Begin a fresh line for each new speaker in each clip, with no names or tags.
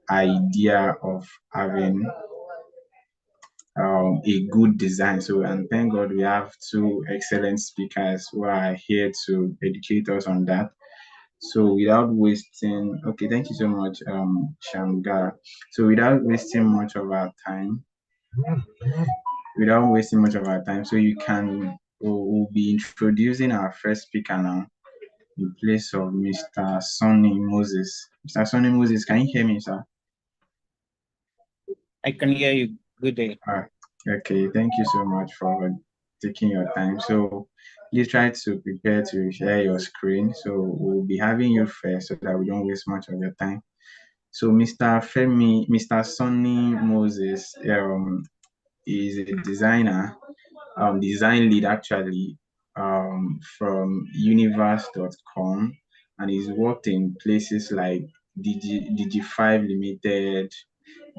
idea of having a good design. So, and thank God we have two excellent speakers who are here to educate us on that. So, without wasting, okay, thank you so much, Shamgar. So, so you can, we'll be introducing our first speaker now in place of Mr. Sonny Moses. Mr. Sonny Moses, can you hear me, sir?
I can hear you. Good day.
Okay, thank you so much for taking your time. So please try to prepare to share your screen. So we'll be having you first so that we don't waste much of your time. So Mr. Sonny Moses is a designer, design lead actually, from universe.com, and he's worked in places like Digi5 Limited,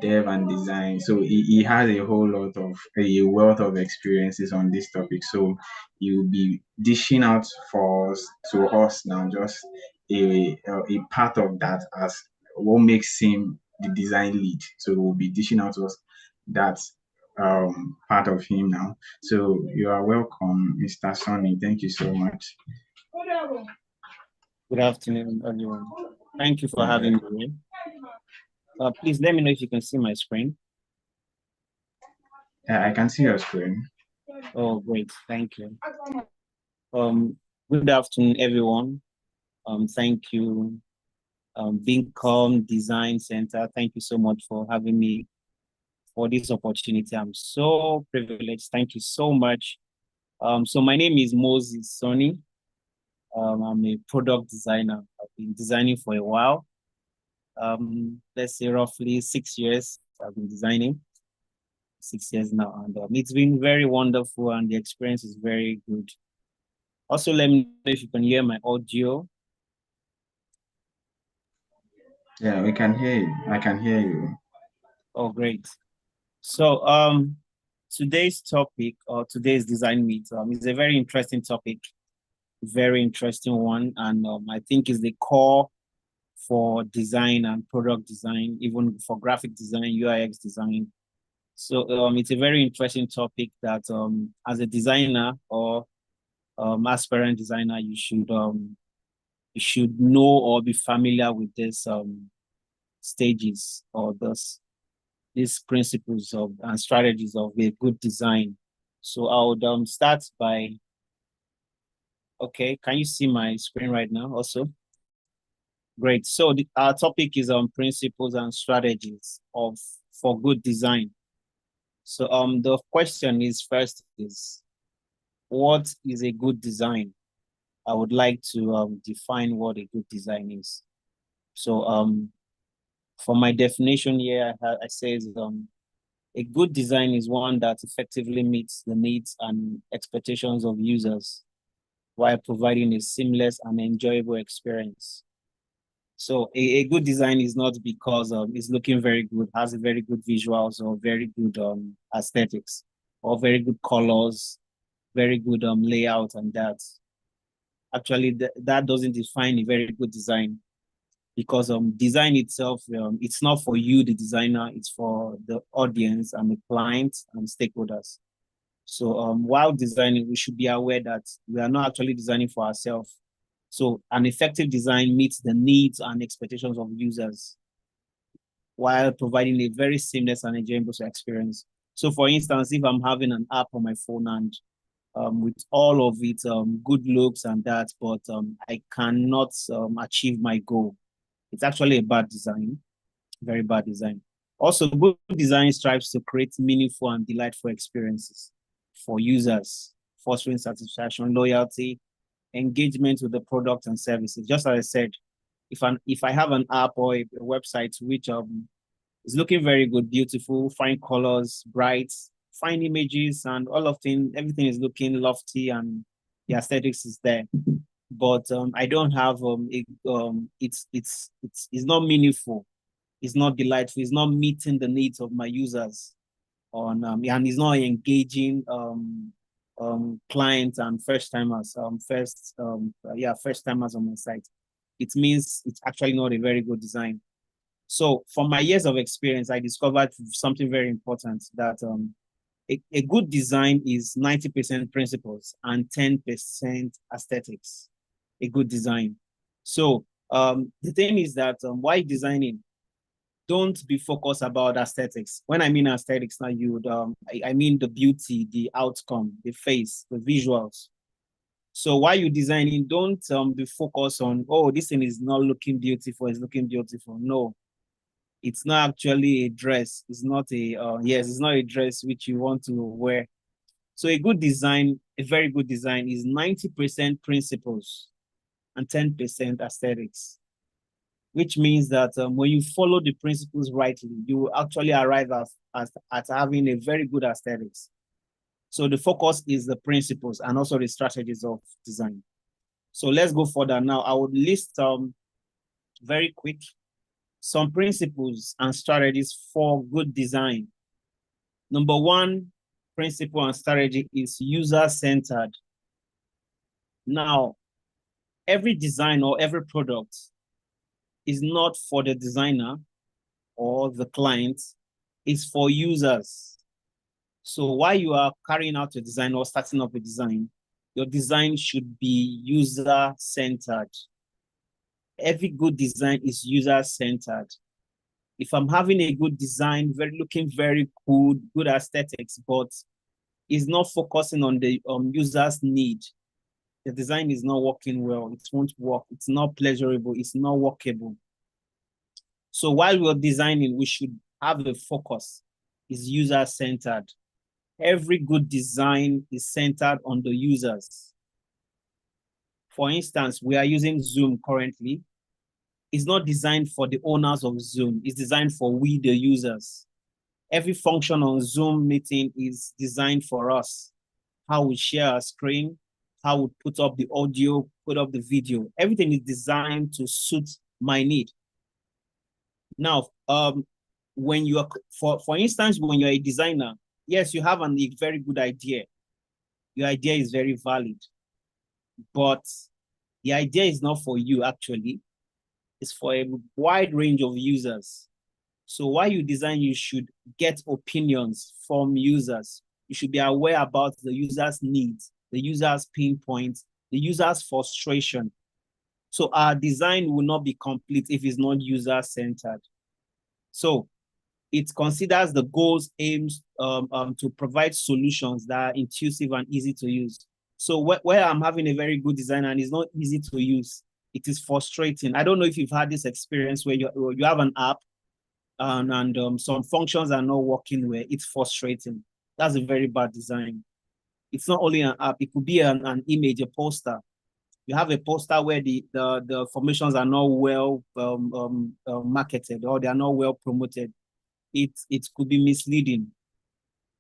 dev and design. So he has a wealth of experiences on this topic. So he will be dishing out to us now just a part of that as what makes him the design lead. So we'll be dishing out to us that part of him now. So you are welcome, Mr. Sonny. Thank you so much.
Good afternoon, everyone. Thank you for
Yeah,
having me here. Please let me know if you can see my screen.
I can see your screen.
Oh, great. Thank you. Good afternoon, everyone. Thank you. Beacom Design Center, thank you so much for having me for this opportunity. I'm so privileged. Thank you so much. So my name is Moses Sonny. I'm a product designer. I've been designing for a while. Let's say roughly 6 years I've been designing. 6 years now, and it's been very wonderful, and the experience is very good. Also, let me know if you can hear my audio.
Yeah, we can hear you. I can hear you.
Oh, great. So, today's topic, or today's design meet, is a very interesting topic, very interesting one, and I think is the core for design and product design, even for graphic design, UIX design. So, it's a very interesting topic that, as a designer or aspirant designer, you should know or be familiar with this stages or these principles of and strategies of a good design. So I would start by, okay, can you see my screen right now also? Great. So our topic is on principles and strategies for good design. So the question is first is, what is a good design? I would like to define what a good design is. So for my definition here, I say a good design is one that effectively meets the needs and expectations of users while providing a seamless and enjoyable experience. So a good design is not because it's looking very good, has a very good visuals or very good aesthetics or very good colors, very good layout and that. Actually, that doesn't define a very good design, because design itself, it's not for you, the designer, it's for the audience and the clients and stakeholders. So while designing, we should be aware that we are not actually designing for ourselves. So an effective design meets the needs and expectations of users while providing a very seamless and enjoyable experience. So for instance, if I'm having an app on my phone and with all of its good looks and that, but I cannot achieve my goal, it's actually a bad design, very bad design. Also, good design strives to create meaningful and delightful experiences for users, fostering satisfaction, loyalty, engagement with the product and services. Just as I said, if I have an app or a website which is looking very good, beautiful, fine colors, bright, fine images, and all of things, everything is looking lofty and the aesthetics is there, but I don't have it's not meaningful, it's not delightful, it's not meeting the needs of my users on and it's not engaging clients and first timers first timers on my site. It means it's actually not a very good design. So from my years of experience, I discovered something very important, that a good design is 90% principles and 10% aesthetics. A good design. So the thing is that while designing, don't be focused about aesthetics. When I mean aesthetics, now I mean the beauty, the outcome, the face, the visuals. So while you're designing, don't be focused on, oh, this thing is not looking beautiful, it's looking beautiful. No, it's not actually a dress. It's not a, yes, it's not a dress which you want to wear. So a good design, a very good design is 90% principles and 10% aesthetics, which means that when you follow the principles rightly, you will actually arrive at having a very good aesthetics. So the focus is the principles and also the strategies of design. So let's go further now. I would list very quick some principles and strategies for good design. Number one principle and strategy is user-centered. Now, every design or every product is not for the designer or the client, it's for users. So while you are carrying out a design or starting up a design, your design should be user-centered. Every good design is user-centered. If I'm having a good design, looking very good aesthetics, but is not focusing on the user's need, the design is not working well. It won't work. It's not pleasurable. It's not workable. So while we're designing, we should have a focus. Is user-centered. Every good design is centered on the users. For instance, we are using Zoom currently. It's not designed for the owners of Zoom. It's designed for we, the users. Every function on Zoom meeting is designed for us. How we share our screen, how we put up the audio, put up the video. Everything is designed to suit my need. Now, when you are, for instance, when you're a designer, yes, you have a very good idea. Your idea is very valid, but the idea is not for you actually. It's for a wide range of users. So while you design, you should get opinions from users. You should be aware about the user's needs, the user's pain points, the user's frustration. So our design will not be complete if it's not user-centered. So it considers the goals, aims to provide solutions that are intuitive and easy to use. So where I'm having a very good design and it's not easy to use, it is frustrating. I don't know if you've had this experience where you have an app and some functions are not working well. It's frustrating. That's a very bad design. It's not only an app, it could be an image, a poster. You have a poster where the formations are not well marketed or they are not well promoted. It could be misleading.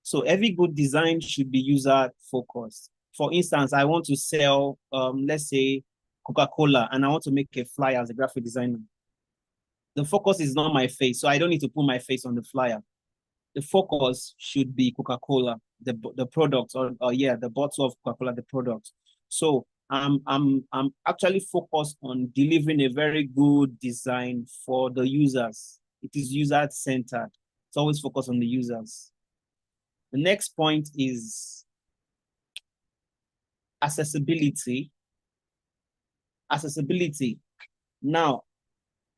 So every good design should be user focused. For instance, I want to sell, let's say, Coca-Cola, and I want to make a flyer as a graphic designer. The focus is not my face, so I don't need to put my face on the flyer. The focus should be Coca-Cola, the product, or yeah, the bottle of Coca-Cola, the product. So I'm actually focused on delivering a very good design for the users. It is user-centered. It's always focused on the users. The next point is accessibility. Accessibility. Now,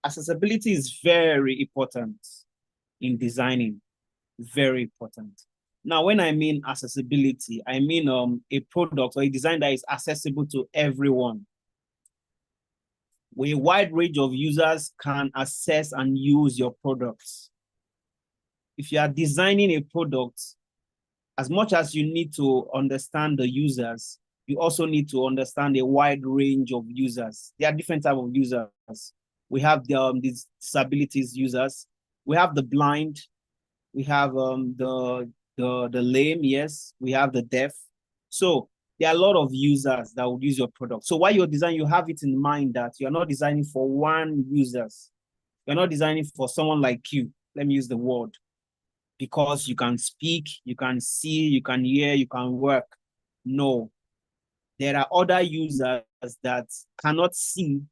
accessibility is very important in designing. Very important. Now, when I mean accessibility, I mean a product or a design that is accessible to everyone, where a wide range of users can access and use your products. If you are designing a product, as much as you need to understand the users, you also need to understand a wide range of users. There are different types of users. We have the disabilities users. We have the blind. We have the lame, yes. We have the deaf. So there are a lot of users that would use your product. So while you're designing, you have it in mind that you're not designing for one users. You're not designing for someone like you. Let me use the word. Because you can speak, you can see, you can hear, you can work. No. There are other users that cannot see,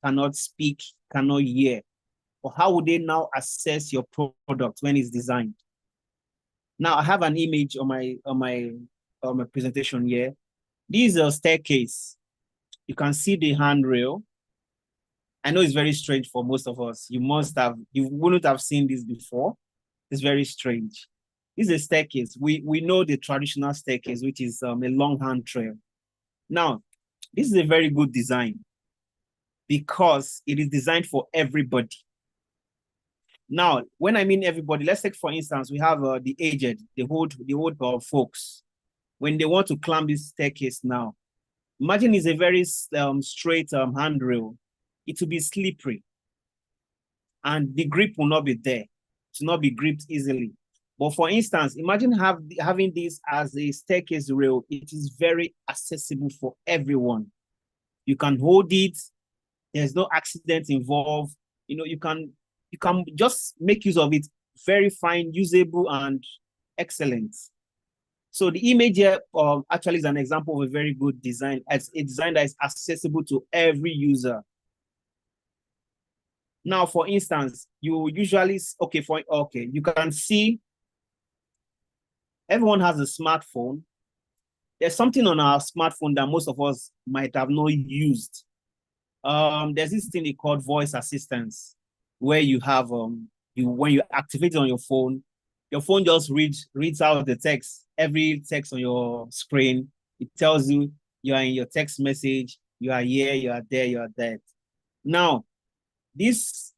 cannot speak, cannot hear, Or how would they now assess your product when it's designed? Now I have an image on my presentation here. This is a staircase. You can see the handrail. I know it's very strange for most of us. You wouldn't have seen this before. It's very strange. This is a staircase. We know the traditional staircase, which is a long handrail. Now, this is a very good design because it is designed for everybody. Now, when I mean everybody, let's take for instance, we have the aged, the old folks. When they want to climb this staircase now, imagine it's a very straight handrail. It will be slippery, and the grip will not be there. It will not be gripped easily. But for instance, imagine having this as a staircase rail. It is very accessible for everyone. You can hold it. There's no accident involved. You know, you can just make use of it. Very fine, usable, and excellent. So the image here actually is an example of a very good design. It's a design that is accessible to every user. Now, for instance, you usually, you can see everyone has a smartphone. There's something on our smartphone that most of us might have not used. There's this thing called voice assistance, where you have, when you activate it on your phone just reads out the text, every text on your screen. It tells you are in your text message, you are here, you are there, you are there. Now, this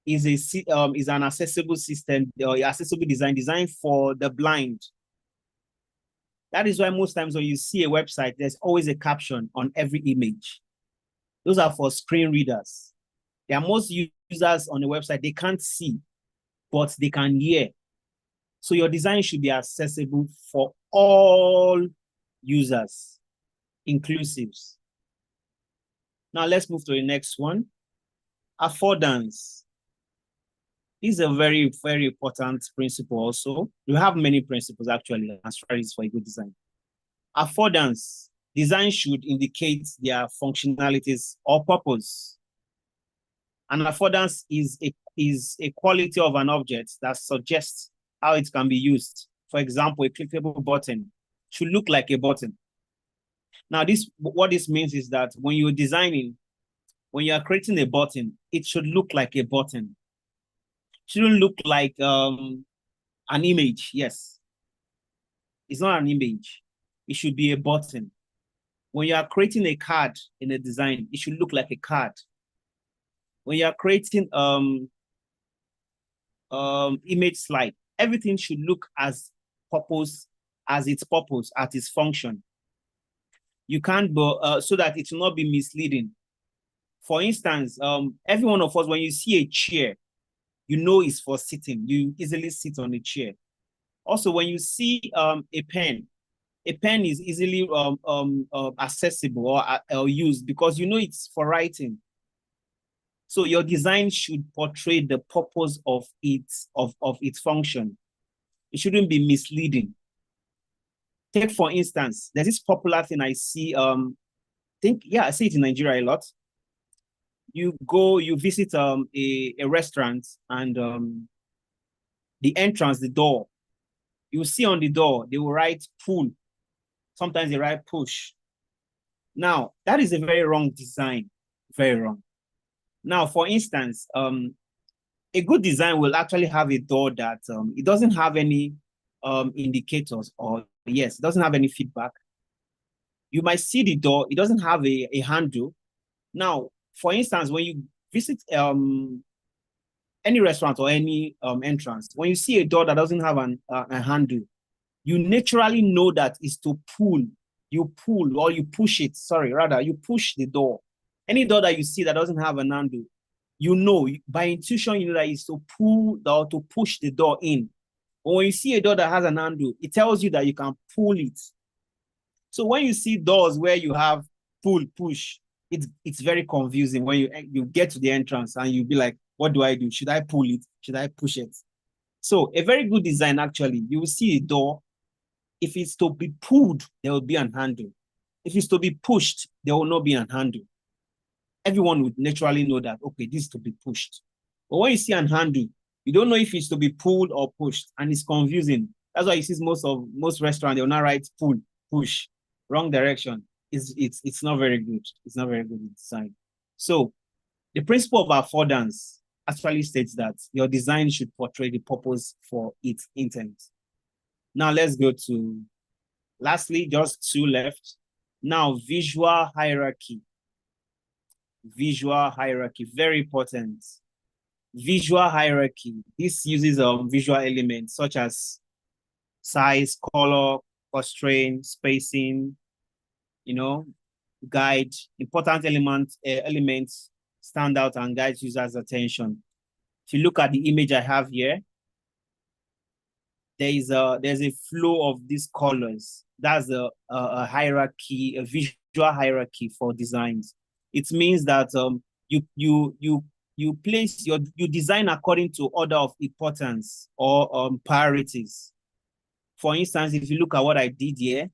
is an accessible system or accessible design for the blind. That is why most times when you see a website, there's always a caption on every image. Those are for screen readers. There are most users on the website, they can't see, but they can hear. So your design should be accessible for all users, inclusives. Now let's move to the next one. Affordance. This is a very, very important principle also. You have many principles actually and strategies for a good design. Affordance. Design should indicate their functionalities or purpose. And affordance is a quality of an object that suggests how it can be used. For example, a clickable button should look like a button. Now, what this means is that when you're designing, when you are creating a button, it should look like a button. It shouldn't look like an image. Yes, it's not an image. It should be a button. When you are creating a card in a design, it should look like a card. When you are creating image slide, everything should look as its function. You can't so that it will not be misleading. For instance, every one of us, when you see a chair, you know it's for sitting. You easily sit on a chair. Also, when you see a pen is easily accessible or used because you know it's for writing. So your design should portray the purpose of its function. It shouldn't be misleading. Take for instance, there's this popular thing I see. I see it in Nigeria a lot. You visit a restaurant and the entrance, the door, you will see on the door, they will write pull. Sometimes they write push. Now, that is a very wrong design, very wrong. Now, for instance, a good design will actually have a door that it doesn't have any indicators it doesn't have any feedback. You might see the door, it doesn't have a handle. Now, for instance, when you visit any restaurant or any entrance, when you see a door that doesn't have a handle, you naturally know that is to pull. You pull or you push it. Sorry, rather, you push the door. Any door that you see that doesn't have an handle, you know, by intuition, you know that is to pull or to push the door in. But when you see a door that has an handle, it tells you that you can pull it. So when you see doors where you have pull, push, it's very confusing when you get to the entrance and you'll be like, what do I do? Should I pull it? Should I push it? So a very good design, actually, you will see a door. If it's to be pulled, there will be an handle. If it's to be pushed, there will not be an handle. Everyone would naturally know that, okay, this is to be pushed. But when you see an handle, you don't know if it's to be pulled or pushed, and it's confusing. That's why you see most restaurants, they'll not write pull, push, wrong direction. It's not very good. It's not very good in design. So the principle of affordance actually states that your design should portray the purpose for its intent. Now let's go to, lastly, just two left. Now, visual hierarchy. Visual hierarchy, very important. Visual hierarchy. This uses visual elements such as size, color, constraint, spacing, guide, important elements stand out and guide users' attention. If you look at the image I have here, there's a flow of these colors. That's a hierarchy, a visual hierarchy for designs. It means that you place you design according to order of importance or priorities. For instance, if you look at what I did here,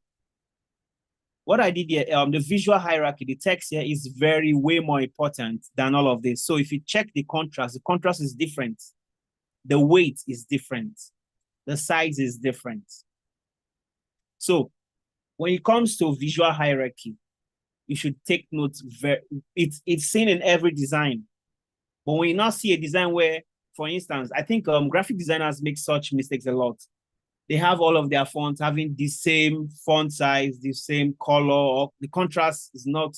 the visual hierarchy, the text here is way more important than all of this. So if you check the contrast is different. The weight is different. The size is different. So when it comes to visual hierarchy, you should take note. It's seen in every design. But when you now see a design where, for instance, I think graphic designers make such mistakes a lot. They have all of their fonts having the same font size, the same color, or the contrast is not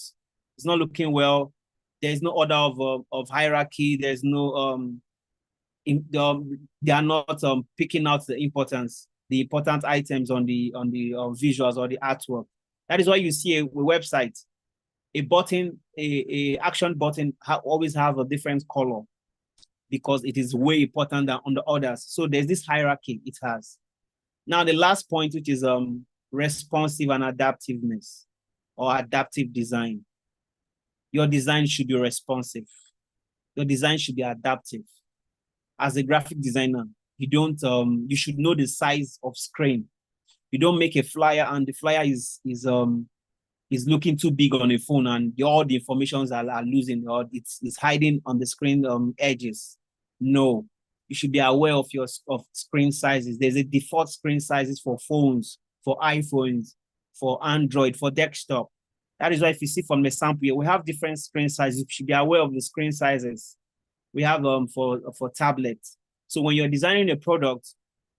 looking well. There's no order of hierarchy. There's no they are not picking out the important items on the visuals or the artwork. That is why you see a website, a button, a action button always have a different color because it is way important than on the others. So there's this hierarchy it has. Now the last point, which is responsive and adaptiveness or adaptive design. Your design should be responsive. Your design should be adaptive. As a graphic designer, you should know the size of screen. You don't make a flyer and the flyer is looking too big on a phone and all the informations are losing or it's hiding on the screen edges. No, you should be aware of screen sizes. There's a default screen sizes for phones, for iPhones, for Android, for desktop. That is why if you see from the sample here, we have different screen sizes. You should be aware of the screen sizes. We have for tablets. So when you're designing a product,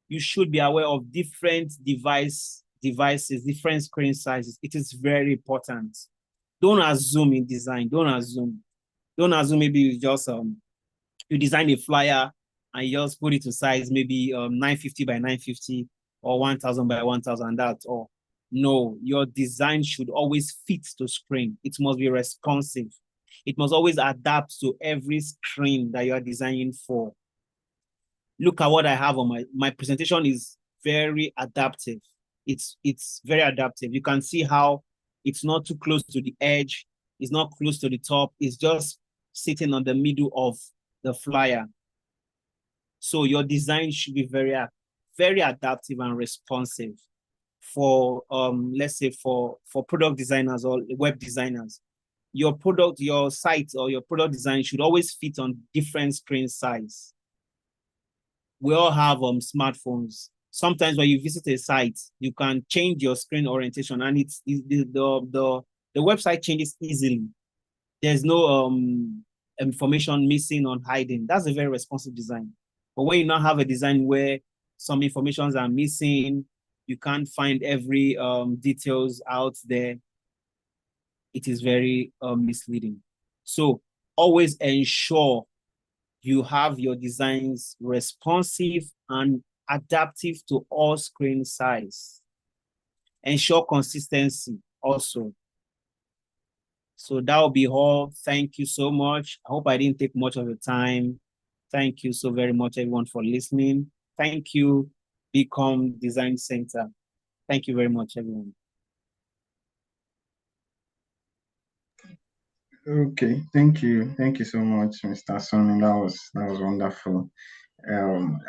you should be aware of different devices, different screen sizes. It is very important. Don't assume in design. Don't assume maybe you just you design a flyer and you just put it to size maybe 950 by 950 or 1000 by 1000. That's all. No, your design should always fit to screen. It must be responsive. It must always adapt to every screen that you are designing for. Look at what I have on my presentation is very adaptive. It's very adaptive. You can see how it's not too close to the edge. It's not close to the top. It's just sitting on the middle of the flyer. So your design should be very adaptive and responsive for let's say for product designers or web designers. Your site or your product design should always fit on different screen size. We all have smartphones. Sometimes when you visit a site, you can change your screen orientation and the website changes easily. There's no information missing or hiding. That's a very responsive design. But when you now have a design where some informations are missing, you can't find every details out there, it is very misleading. So always ensure you have your designs responsive and adaptive to all screen size. Ensure consistency also. So that will be all. Thank you so much. I hope I didn't take much of your time. Thank you so very much, everyone, for listening. Thank you, Become Design Center. Thank you very much, everyone.
Okay, thank you. Thank you so much, Mr. Sonny. That was wonderful.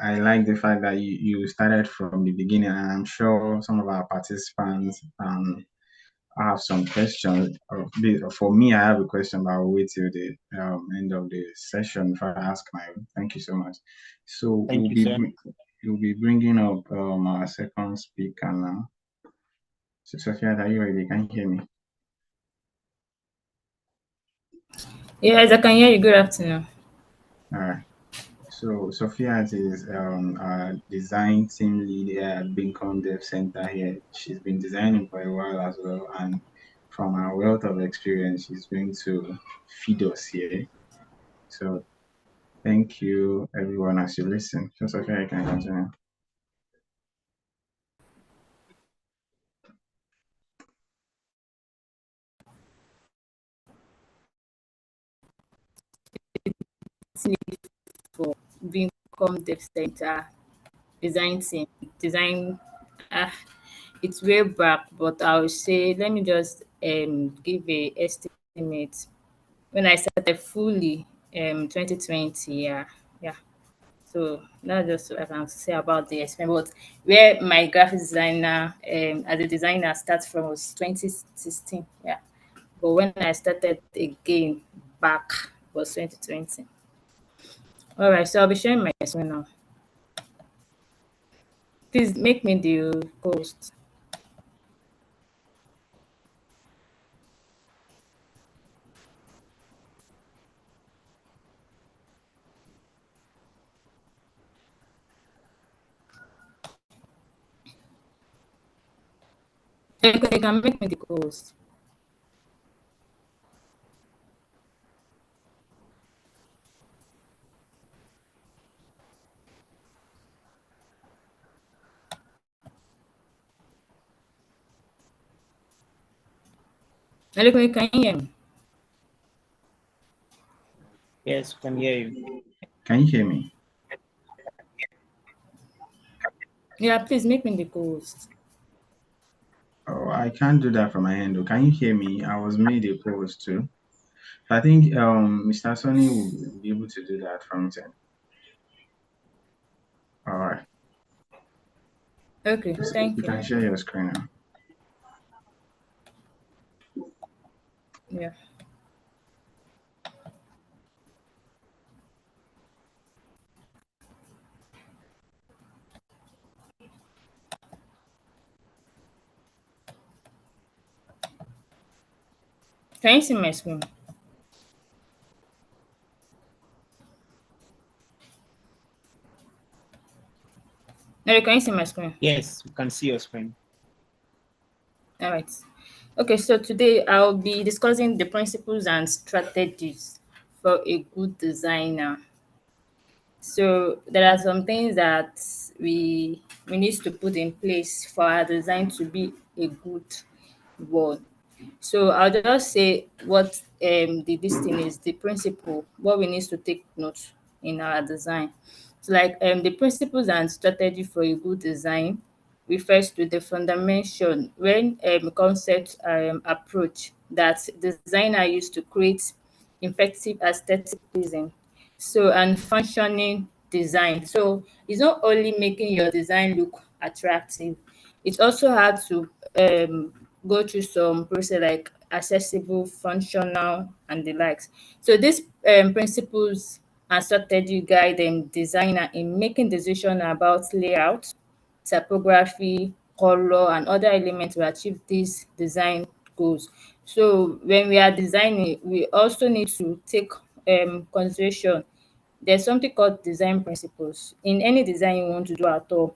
I like the fact that you started from the beginning, and I'm sure some of our participants I have some questions. For me, I have a question, but I'll wait till the end of the session before I ask my own. Thank you so much. So
Thank you, sir.
we'll be bringing up our second speaker now. So Sophia, are you ready? Can you hear me?
Yes, I can hear you. Good afternoon.
All right. So Sophia is a design team lead here at Beacon Dev Center here. She's been designing for a while as well, and from her wealth of experience, she's going to feed us here. So thank you, everyone, as you listen. So Sophia, you can continue.
For Vincom Dev Center design team. Design ah it's way back, but I would say let me just give a estimate. When I started fully 2020, yeah. Yeah. So that's just what I can say about the experience. But where my graphic designer as a designer starts from was 2016. Yeah. But when I started again back was 2020. All right, so I'll be sharing my screen now. Please make me the host. You can make me the host. You can hear me?
Yes, we can hear you.
Can you hear me?
Yeah, please make me the host.
Oh, I can't do that from my end. Though. Can you hear me? I was made a post too. I think Mr. Sonny will be able to do that from his end. All right.
Okay,
So you
thank you.
can share your screen now.
Yeah. Can you see my screen? No, can you see my screen?
Yes, we can see your screen.
All right. Okay, so today I'll be discussing the principles and strategies for a good designer. So there are some things that we need to put in place for our design to be a good one. So I'll just say what the this thing is, the principle, what we need to take note in our design. So like the principles and strategy for a good design refers to the fundamentation when concept approach that designer use to create effective aestheticism so and functioning design. So it's not only making your design look attractive, it also had to go through some process like accessible, functional, and the likes. So these principles and strategy guide designer in making decision about layout, typography, color, and other elements to achieve these design goals. So when we are designing, we also need to take consideration. There's something called design principles. In any design you want to do at all,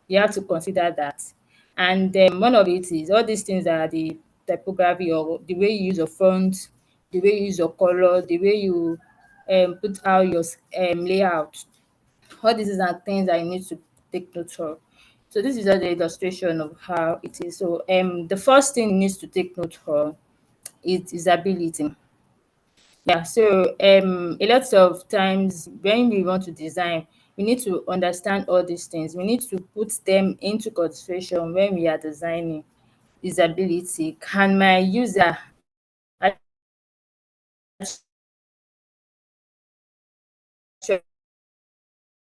you have to consider that. And one of it is all these things are the typography or the way you use your font, the way you use your color, the way you put out your layout. All these are things that you need to take note of. So this is just the illustration of how it is. So the first thing you need to take note of is usability. Yeah, so a lot of times when we want to design, we need to understand all these things. We need to put them into consideration when we are designing usability. Can my user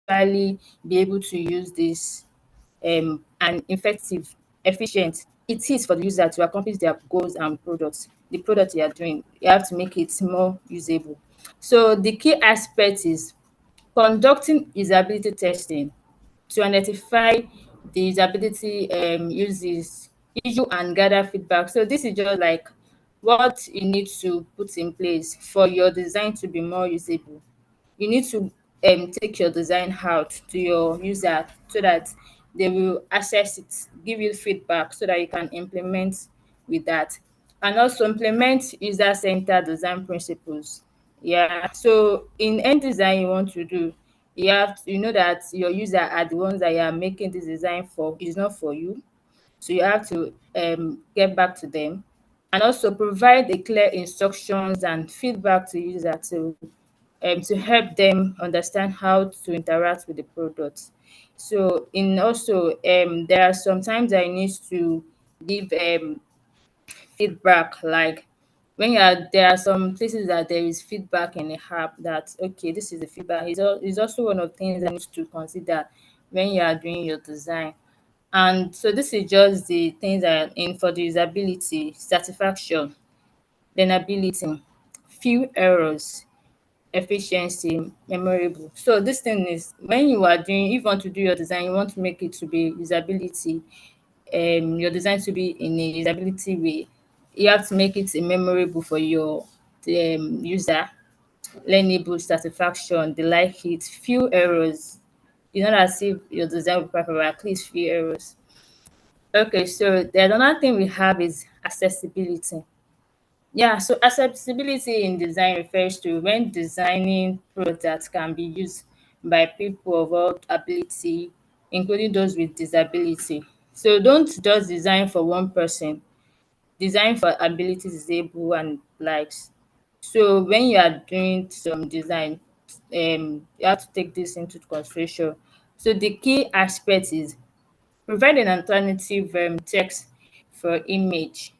actually be able to use this and effective, efficient? it is for the user to accomplish their goals and products. The product you are doing, you have to make it more usable. So the key aspect is conducting usability testing to identify the usability uses issue and gather feedback. So this is just like what you need to put in place for your design to be more usable. You need to take your design out to your user so that they will access it, give you feedback so that you can implement with that. And also implement user-centered design principles. Yeah, so in any design you want to do, you know that your user are the ones that you are making this design for, is not for you. So you have to get back to them and also provide a clear instructions and feedback to user to help them understand how to interact with the product. So in also there are sometimes I need to give feedback, like when you are there are some places that there is feedback in the app that okay, this is the feedback is also one of the things I need to consider when you are doing your design. And so this is just the things that are in for the usability, satisfaction, then ability, few errors, efficiency, memorable. So this thing is when you are doing, if you want to do your design, you want to make it to be usability, your design to be in a usability way. You have to make it memorable for your user, learnable, satisfaction, they like it, few errors. It's not as if your design will be perfect, but at least few errors. Okay, so the another thing we have is accessibility. Yeah, so accessibility in design refers to when designing products that can be used by people of all ability, including those with disability. So don't just design for one person, design for ability disabled and likes. So when you are doing some design, you have to take this into consideration. So the key aspect is provide an alternative text for image,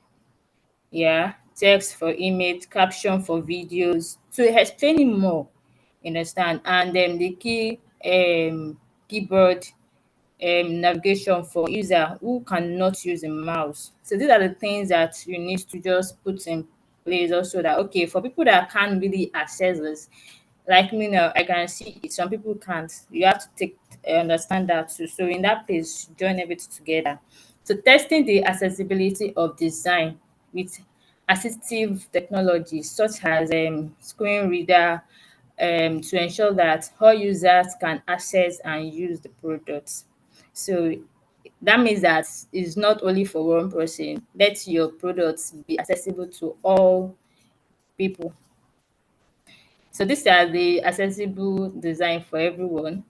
yeah, text for image, caption for videos to explain it more, you understand. And then the key keyboard navigation for user who cannot use a mouse. So these are the things that you need to just put in place also, that okay, for people that can't really access this, like me now, I can see it, some people can't. You have to take understand that too. So in that place, join everything together. So testing the accessibility of design with assistive technologies such as screen reader, to ensure that all users can access and use the products. So that means that it's not only for one person. Let your products be accessible to all people. So these are the accessible design for everyone,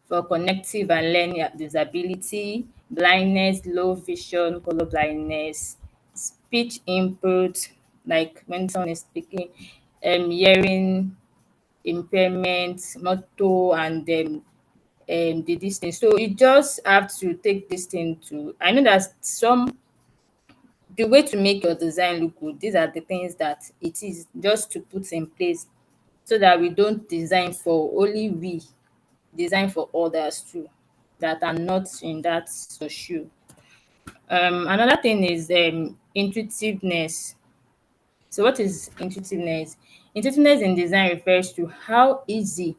for connective and learning disability, blindness, low vision, color blindness, speech input, like when someone is speaking, hearing impairment, motor, and the this thing. So you just have to take this thing to. I know that some the way to make your design look good. These are the things that it is just to put in place so that we don't design for only we, design for others too that are not in that shoe. Another thing is intuitiveness. So what is intuitiveness? Intuitiveness in design refers to how easy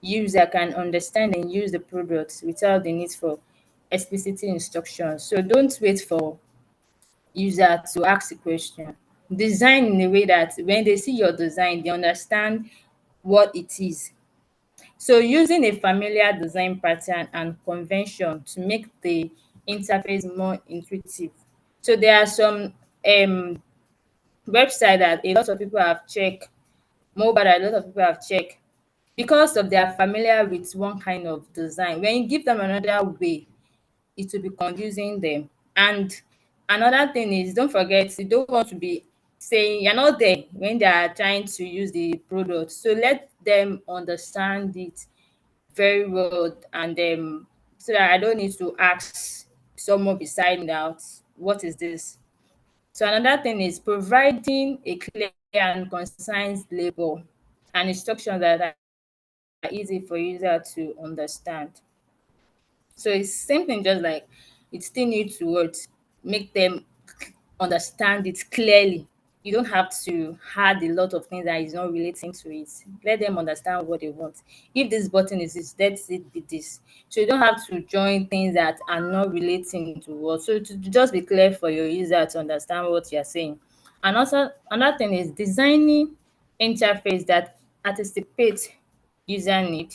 user can understand and use the products without the need for explicit instructions. So don't wait for user to ask a question. Design in a way that when they see your design, they understand what it is. So using a familiar design pattern and convention to make the interface more intuitive. So there are some website that a lot of people have checked, mobile that a lot of people have checked because of they are familiar with one kind of design. When you give them another way, it will be confusing them. And another thing is, don't forget, you don't want to be saying you're not there when they are trying to use the product. So let them understand it very well, and so that I don't need to ask someone beside me out, what is this? So another thing is providing a clear and concise label and instructions that are easy for user to understand. So it's same thing, just like it still need to what make them understand it clearly. You don't have to add a lot of things that is not relating to it. Let them understand what they want. If this button is this, let it be this. So you don't have to join things that are not relating to what. So to just be clear for your user to understand what you're saying. And also another thing is designing interface that anticipates user need,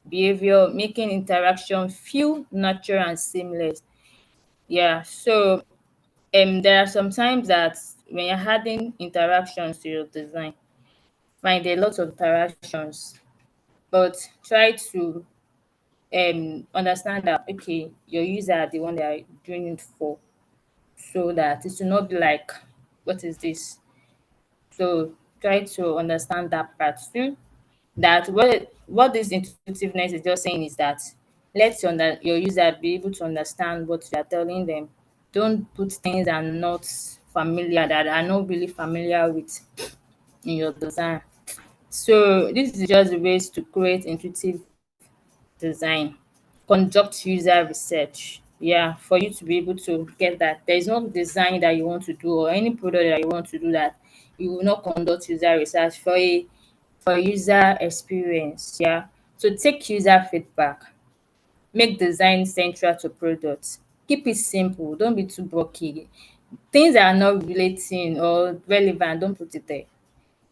behavior, making interaction feel natural and seamless. Yeah. So there are some times that when you're adding interactions to your design, find a lot of interactions, but try to understand that okay, your user are the one that are doing it for, so that it will not be like, what is this? So try to understand that part too. That what this intuitiveness is just saying is that let your user be able to understand what you are telling them. Don't put things that are not familiar, that are not really familiar with in your design. So this is just the ways to create intuitive design. Conduct user research. Yeah, for you to be able to get that. There is no design that you want to do or any product that you want to do that you will not conduct user research for user experience. Yeah. So take user feedback. Make design central to products. Keep it simple. Don't be too bulky. Things that are not relating or relevant, don't put it there.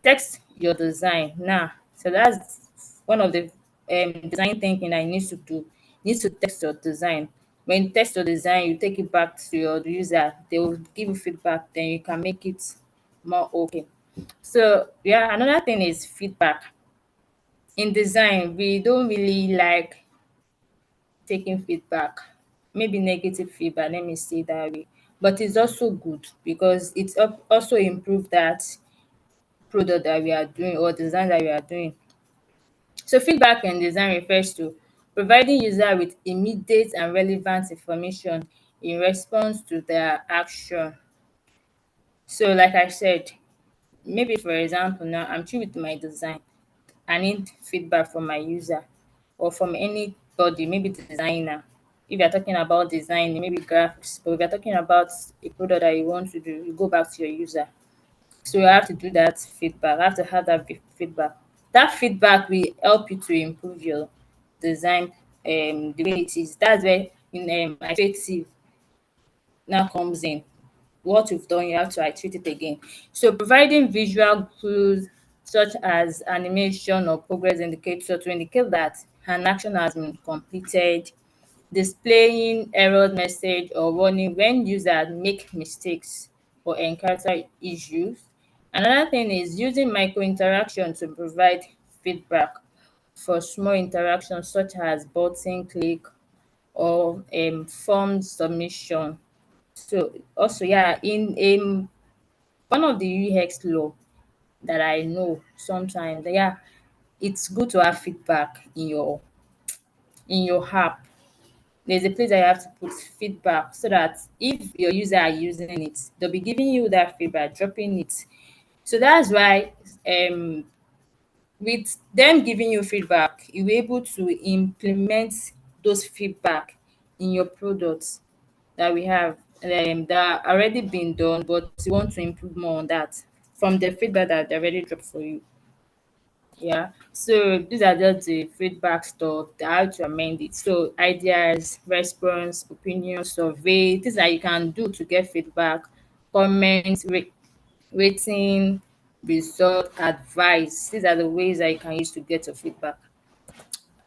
Text your design now. So that's one of the design thinking that you need to do. You need to text your design. When you text your design, you take it back to your user. They will give you feedback. Then you can make it more okay. So yeah, another thing is feedback. In design, we don't really like taking feedback. Maybe negative feedback, let me say that way. But it's also good because it's also improve that product that we are doing or design that we are doing. So feedback in design refers to providing user with immediate and relevant information in response to their action. So like I said, maybe for example now I'm through with my design. I need feedback from my user or from anybody, maybe the designer. If you're talking about design, maybe graphics, but if you're talking about a product that you want to do, you go back to your user. So you have to do that feedback. I have to have that feedback. That feedback will help you to improve your design the way it is. That's where in iterative now comes in. What you've done, you have to iterate it again. So providing visual clues such as animation or progress indicator to indicate that an action has been completed, displaying error message or warning when users make mistakes or encounter issues. Another thing is using micro interaction to provide feedback for small interactions such as button click or form submission. So also, yeah, in one of the UX law that I know sometimes, yeah, it's good to have feedback in your app. There's a place that you have to put feedback so that if your user are using it, they'll be giving you that feedback, dropping it. So that's why with them giving you feedback, you're able to implement those feedback in your products that we have that are already been done, but you want to improve more on that from the feedback that they already dropped for you. Yeah. So these are just the feedback stuff, the how to amend it. So ideas, response, opinion, survey, things that you can do to get feedback, comments, rating, result, advice. These are the ways that you can use to get your feedback.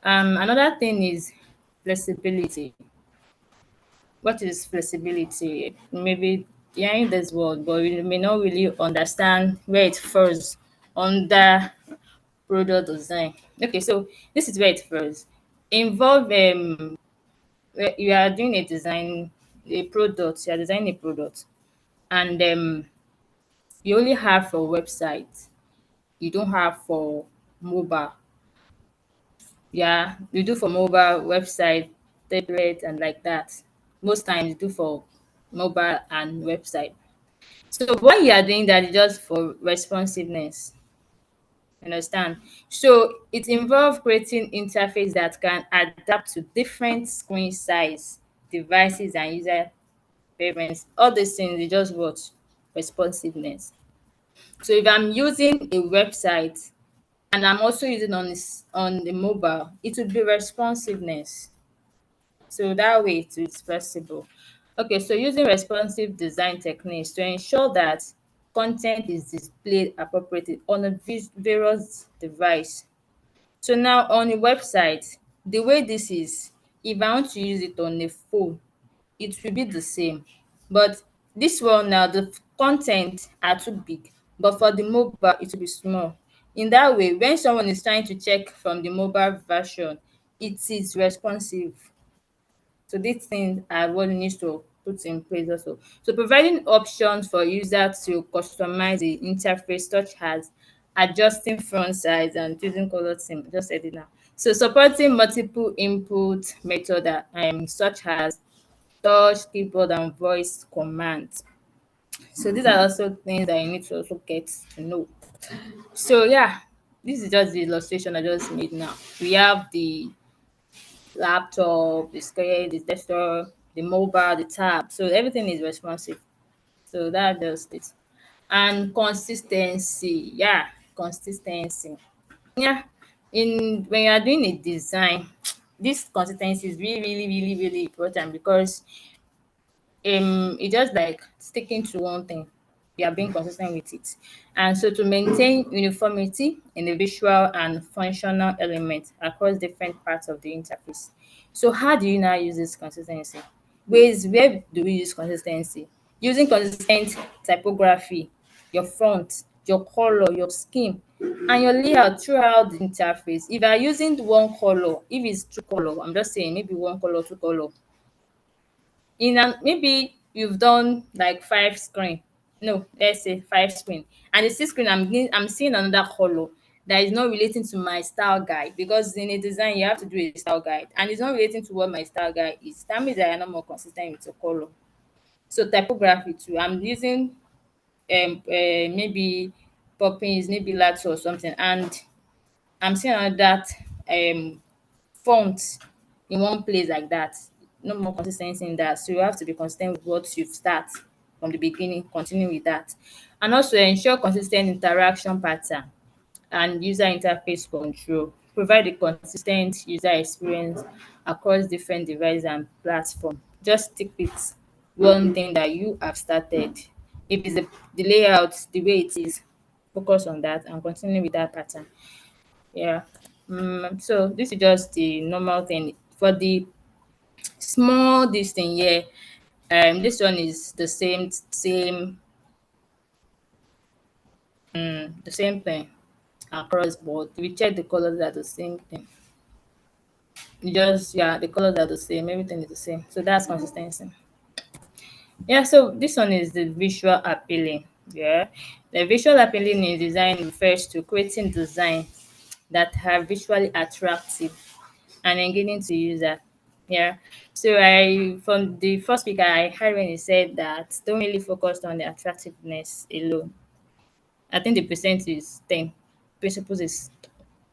Another thing is flexibility. What is flexibility? Maybe hearing this word, but we may not really understand where it falls under product design. Okay, so this is where it falls. Involve where you are doing a design, a product, you are designing a product, and you only have for website, you don't have for mobile. Yeah, you do for mobile, website, tablet, and like that. Most times you do for mobile and website. So when you are doing that, it's just for responsiveness. Understand? So it involves creating interface that can adapt to different screen size, devices, and user parents. All these things is just what? Responsiveness. So if I'm using a website and I'm also using on the mobile, it would be responsiveness. So that way it is flexible. Okay, so using responsive design techniques to ensure that content is displayed appropriately on a various device. So now on a website, the way this is, if I want to use it on a phone, it will be the same. But this one now, the content are too big, but for the mobile, it will be small. In that way, when someone is trying to check from the mobile version, it is responsive. So these things are what needs to put in place also. So providing options for users to customize the interface such as adjusting font size and choosing color theme. Just said it now. So supporting multiple input method such as touch, keyboard and voice commands. So these are also things that you need to also get to know. So yeah, this is just the illustration I just made now. We have the laptop, the screen, the desktop, the mobile, the tab. So everything is responsive. So that just it. And consistency. Yeah, consistency. Yeah. In when you are doing a design, this consistency is really, really, really, really important because it's just like sticking to one thing. You are being consistent with it. And so to maintain uniformity in the visual and functional elements across different parts of the interface. So how do you now use this consistency? Ways where do we use consistency? Using consistent typography, your font, your color, your scheme, and your layout throughout the interface. If you are using one color, if it's two color, I'm just saying maybe one color, two color, in an maybe you've done like five screen, no, let's say five screen, and the sixth screen I'm seeing another color that is not relating to my style guide, because in a design you have to do a style guide and it's not relating to what my style guide is. That means that you're not more consistent with your color. So typography too, I'm using maybe Poppins, maybe Lato or something, and I'm seeing another um font in one place like that. No more consistency in that. So you have to be consistent with what you've start from the beginning, continue with that. And also ensure consistent interaction pattern and user interface control. Provide a consistent user experience across different devices and platform. Just stick with one thing that you have started. If it's the layout, the way it is, focus on that and continue with that pattern. Yeah. So this is just the normal thing. For the small this thing here, this one is the same thing across board. We check the colors are the same thing. You just yeah, the colors are the same, everything is the same. So that's consistency. Yeah, so this one is the visual appealing. Yeah. The visual appealing in design refers to creating design that are visually attractive and engaging to user. Yeah. So I from the first speaker I heard when he said that don't really focus on the attractiveness alone. I think the percent is 10. Principles is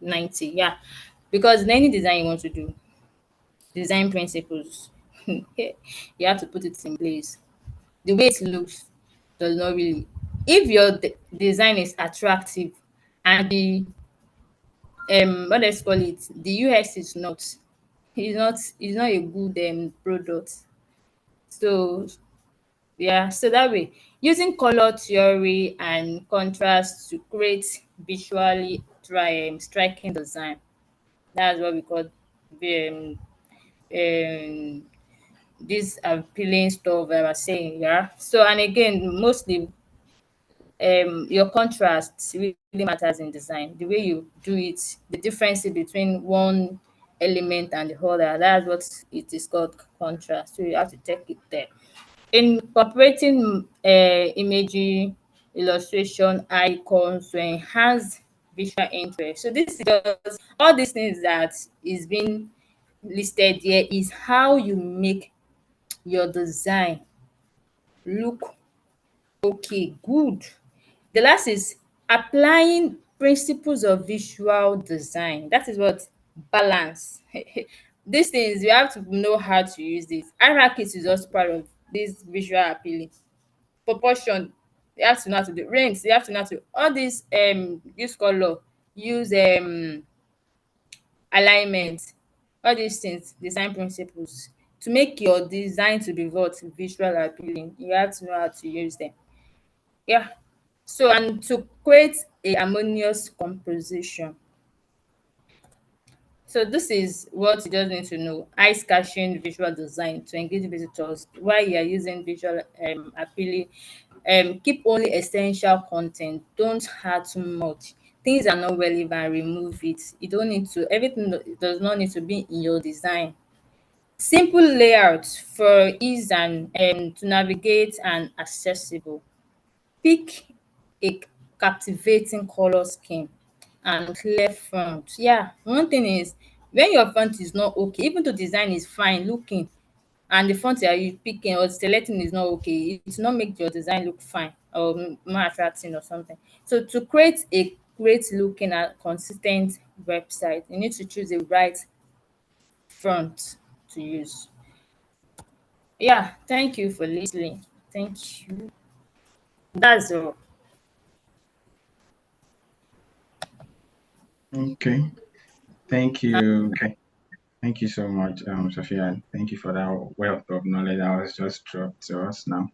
90. Yeah. Because in any design you want to do, design principles, you have to put it in place. The way it looks does not really, if your design is attractive and the what let's call it, the UX is not, it's not a good product. So yeah, so that way using color theory and contrast to create visually striking design. That's what we call um, um this appealing stuff I was saying. Yeah. So and again, mostly your contrast really matters in design. The way you do it, the difference between one element and the other, that's what it is called contrast. So you have to take it there. Incorporating imagery, illustration, icons to enhance visual interest. So this is just all these things that is being listed here is how you make your design look okay, good. The last is applying principles of visual design. That is what balance. These things you have to know how to use it. Hierarchies is also part of this visual appealing. Proportion, they have to know how to do. Range, they have to know how to all this use color, use alignment, all these things, design principles. To make your design to be what visual appealing, you have to know how to use them. Yeah. So and to create a harmonious composition. So this is what you just need to know. Eyes catching visual design to engage visitors while you are using visual appealing. Keep only essential content. Don't add too much. Things are not relevant, remove it. You don't need to, everything does not need to be in your design. Simple layout for ease and to navigate and accessible. Pick a captivating color scheme and clear font. Yeah, one thing is when your font is not okay, even though design is fine looking and the font that you picking or selecting is not okay, it will not make your design look fine or more attracting or something. So to create a great looking and consistent website, you need to choose the right font to use. Yeah, thank you for listening. Thank you. That's all.
Okay. Thank you. Okay. Thank you so much, Sophia. Thank you for that wealth of knowledge that was just dropped to us now.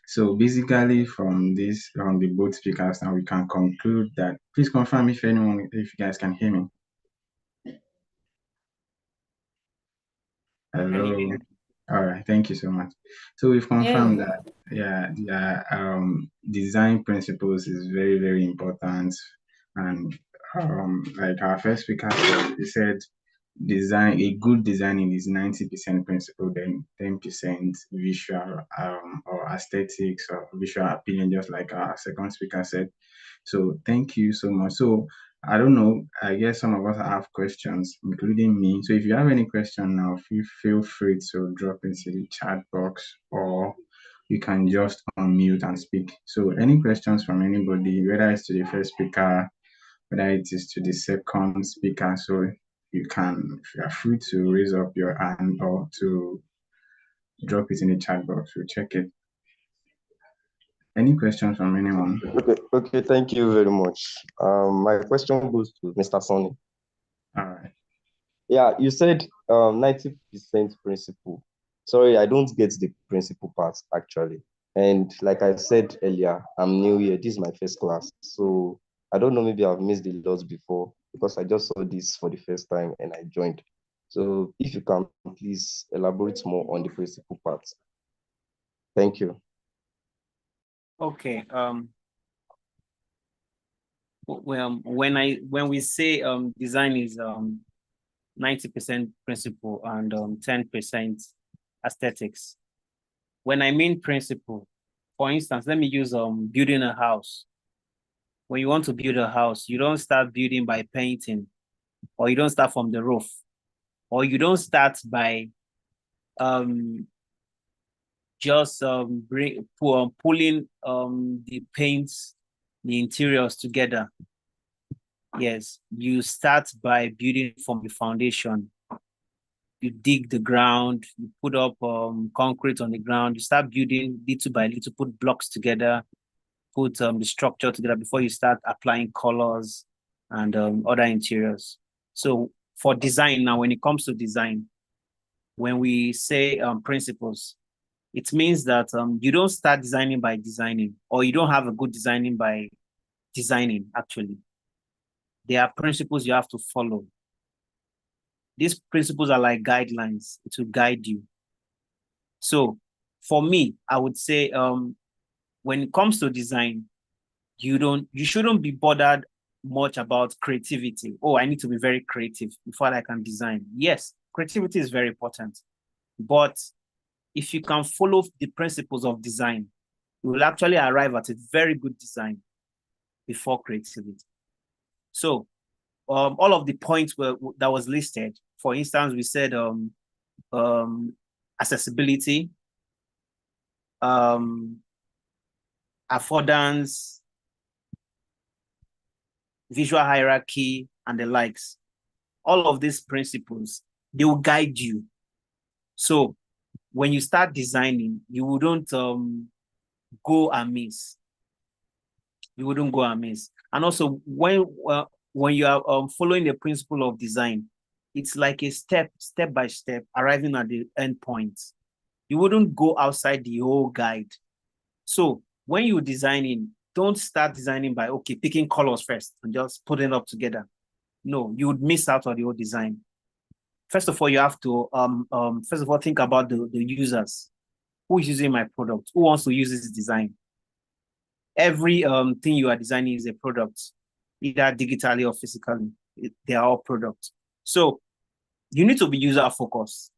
So basically, from this, the both speakers, now we can conclude that. Please confirm if anyone, if you guys can hear me.
Can hear
Hello.
you.
All right. Thank you so much. So we've
Yeah.
confirmed that, yeah, design principles is very, very important, and like our first speaker said, he said design a good designing is 90% principle, then 10% visual or aesthetics or visual appealing, just like our second speaker said. So thank you so much. So I don't know, I guess some of us have questions, including me. So if you have any question now, feel free to drop into the chat box, or you can just unmute and speak. So any questions from anybody, whether it's to the first speaker, whether it is to the second speaker, so you are free to raise up your hand or to drop it in the chat box. We'll check it. Any questions from anyone?
Okay, thank you very much. My question goes to Mr. Sonny.
All right.
Yeah, you said 90% principle. Sorry, I don't get the principle part actually. And like I said earlier, I'm new here. This is my first class. So I don't know, maybe I've missed the lots before because I just saw this for the first time and I joined. So if you can please elaborate more on the principle part. Thank you.
Okay. Well, when we say design is 90% principle and 10% aesthetics. When I mean principle, for instance, let me use building a house. When you want to build a house, you don't start building by painting, or you don't start from the roof, or you don't start by just pulling the paints, the interiors together. Yes, you start by building from the foundation. You dig the ground, you put up concrete on the ground, you start building little by little, put blocks together, put the structure together before you start applying colors and other interiors. So for design now, when it comes to design, when we say principles, it means that you don't start designing by designing, or you don't have a good designing by designing, actually. There are principles you have to follow. These principles are like guidelines to guide you. So for me, I would say when it comes to design, you shouldn't be bothered much about creativity. Oh, I need to be very creative before I can design. Yes, creativity is very important. But if you can follow the principles of design, you will actually arrive at a very good design before creativity. So all of the points that was listed, for instance, we said accessibility, affordance, visual hierarchy, and the likes. All of these principles, they will guide you. So when you start designing, you wouldn't go amiss. You wouldn't go amiss. And also, when you are following the principle of design, it's like a step by step, arriving at the end point. You wouldn't go outside the whole guide. So when you're designing, don't start designing by, okay, picking colors first and just putting it up together. No, you would miss out on the whole design. First of all, you have to, first of all, think about the users. Who is using my product? Who wants to use this design? Every thing you are designing is a product, either digitally or physically. They are all products. So you need to be user focused.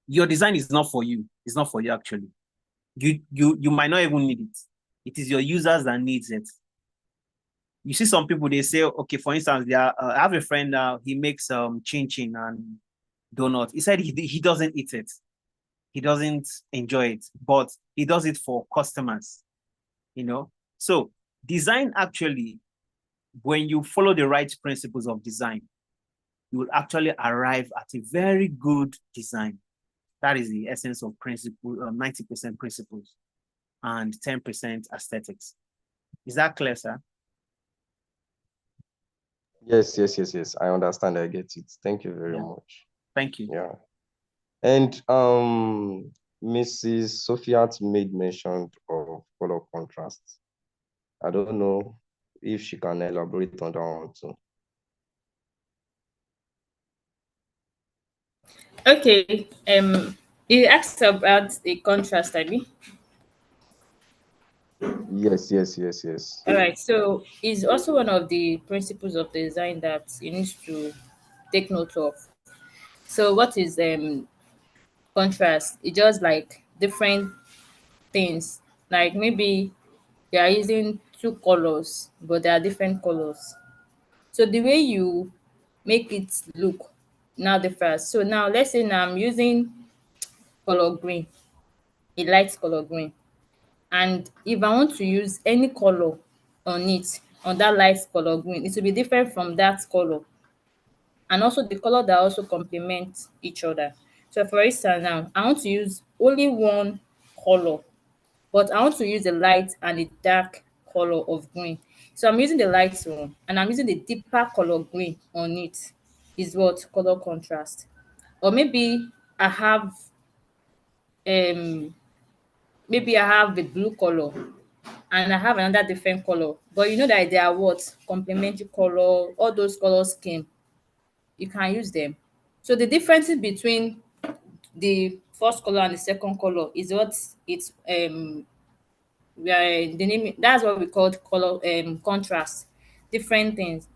Your design is not for you. It's not for you, actually. You might not even need it. It is your users that needs it. You see some people, they say, okay, for instance, I have a friend, he makes chin chin and donut. He said he doesn't eat it. He doesn't enjoy it, but he does it for customers, you know? So design, actually, when you follow the right principles of design, you will actually arrive at a very good design. That is the essence of principle, 90% principles and 10% aesthetics. Is that clear, sir?
Yes. I understand. I get it. Thank you very much.
Thank you.
Yeah. And Mrs. Sofiat made mention of color contrast. I don't know if she can elaborate on that one too.
Okay. You asked about the contrast, I mean.
Yes.
All right. So it's also one of the principles of design that you need to take note of. So what is contrast? It's just like different things. Like maybe you are using two colors, but they are different colors. So the way you make it look now differs. So now let's say now I'm using color green, a light color green. And if I want to use any color on it, on that light color green, it will be different from that color. And also the color that also complement each other. So for instance now, I want to use only one color, but I want to use the light and the dark color of green. So I'm using the light one and I'm using the deeper color green on it. Is what color contrast. Or um maybe I have the blue color and I have another different color. But you know that they are what? Complementary color, all those color scheme, you can use them. So the differences between the first color and the second color is what it's the name that's what we call color contrast, different things.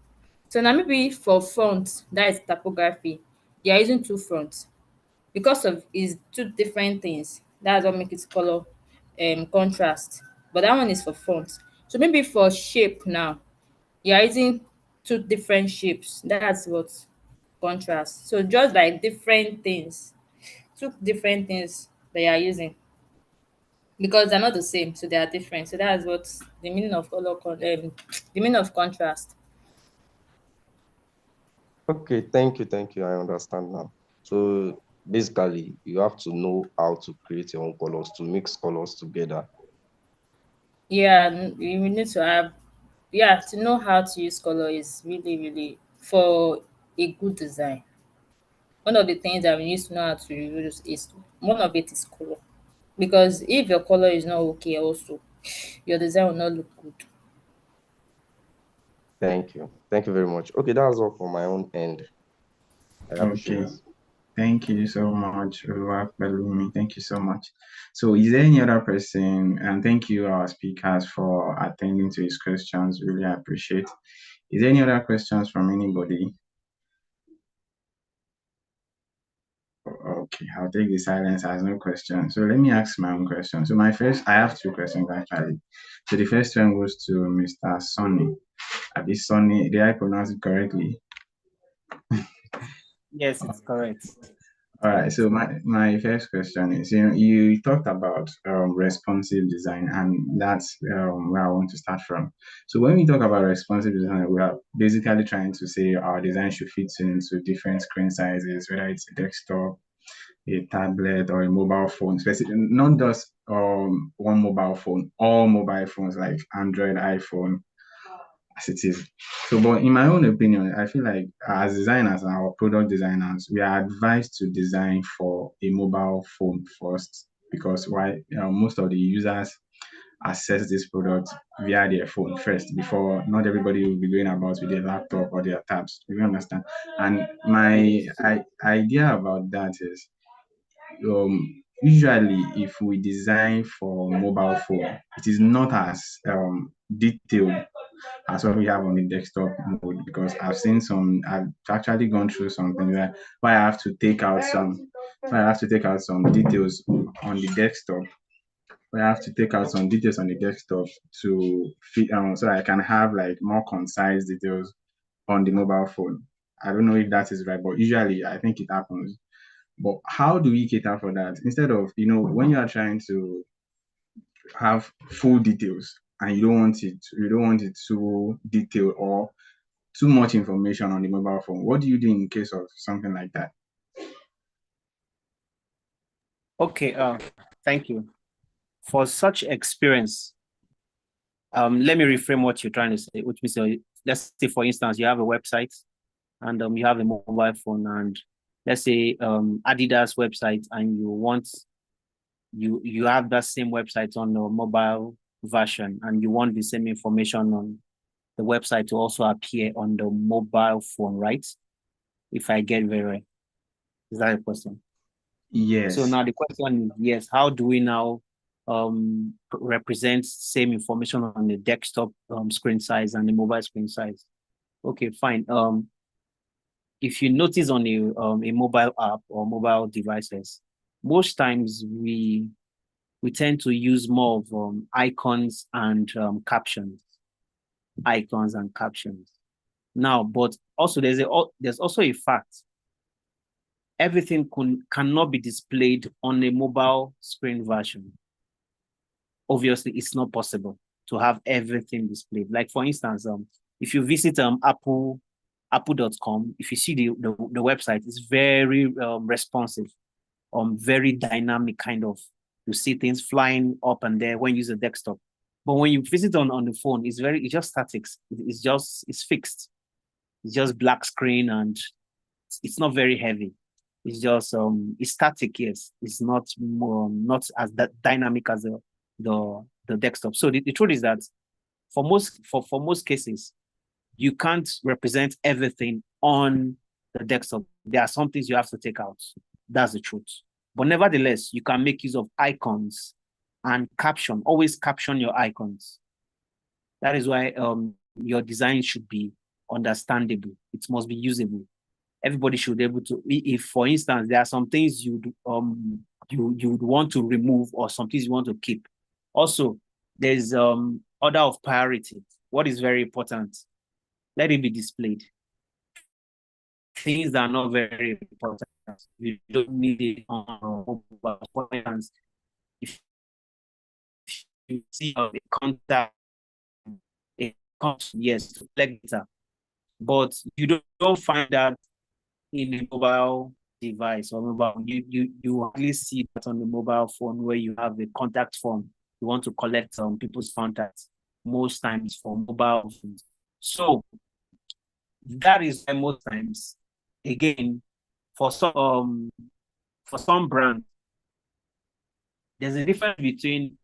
So now maybe for front, that is typography, they are using two fronts because of is two different things. That's what make it color contrast. But that one is for front. So maybe for shape now, you are using two different shapes. That's what contrast. So just like different things, two different things they are using because they're not the same, so they are different. So that's what the meaning of the meaning of contrast.
Okay, thank you. I understand now. So basically, you have to know how to create your own colors, to mix colors together.
Yeah, you need to have, yeah, to know how to use color is really, really for a good design. One of the things that we need to know how to use is one of it is color. Because if your color is not okay, also your design will not look good.
Thank you. Thank you very much. Okay, that's all from my own end. I
Okay.
appreciate.
Thank you so much, Oluwapelumi. Thank you so much. So, is there any other person? And thank you, our speakers, for attending to his questions. Really appreciate. Is there any other questions from anybody? Okay, I'll take the silence as no question. So let me ask my own question. So I have two questions actually. So the first one goes to Mr. Sonny. Abi Sonny, did I pronounce it correctly?
Yes, it's correct.
All right. So my first question is, you talked about responsive design, and that's where I want to start from. So when we talk about responsive design, we are basically trying to say our design should fit into different screen sizes, whether it's a desktop a tablet or a mobile phone, not just one mobile phone, all mobile phones like Android, iPhone, as it is. So, but in my own opinion, I feel like as designers and our product designers, we are advised to design for a mobile phone first because why most of the users access this product via their phone first before not everybody will be going about with their laptop or their tabs. You understand? And my idea about that is usually if we design for mobile phone, it is not as detailed as what we have on the desktop mode because I've actually gone through something where I have to take out some details on the desktop where I have to take out some details on the desktop to fit so I can have like more concise details on the mobile phone. I don't know if that is right, but usually I think it happens. But how do we cater for that? Instead of, when you are trying to have full details and you don't want it too detailed or too much information on the mobile phone, what do you do in case of something like that?
Okay, thank you. For such experience, let me reframe what you're trying to say, which means, let's say, for instance, you have a website and you have a mobile phone, and let's say Adidas website, and you have that same website on the mobile version, and you want the same information on the website to also appear on the mobile phone, right? If I get very right. Is that a question?
Yes.
So now the question is, yes, how do we now represent same information on the desktop screen size and the mobile screen size? Okay, fine. If you notice on a mobile app or mobile devices, most times we tend to use more of icons and captions. Icons and captions. Now, but also there's also a fact. Everything cannot be displayed on a mobile screen version. Obviously, it's not possible to have everything displayed. Like for instance, if you visit apple.com, if you see the website, it's very responsive, very dynamic kind of. You see things flying up and there when you use a desktop. But when you visit on the phone, it's just static. It's fixed. It's just black screen and it's not very heavy. It's just it's static, yes. It's not not as that dynamic as the desktop. So the truth is that for most cases, you can't represent everything on the desktop. There are some things you have to take out. That's the truth. But nevertheless, you can make use of icons and caption. Always caption your icons. That is why your design should be understandable. It must be usable. Everybody should be able to. If, for instance, there are some things you would want to remove or some things you want to keep. Also, there's order of priority. What is very important? Let it be displayed. Things that are not very important, you don't need it on mobile. If you see a contact, yes, later, but you don't find that in a mobile device or mobile. You hardly see that on the mobile phone where you have a contact form. You want to collect people's contacts most times for mobile phones. So that is why most times, again, for some brands, there's a difference between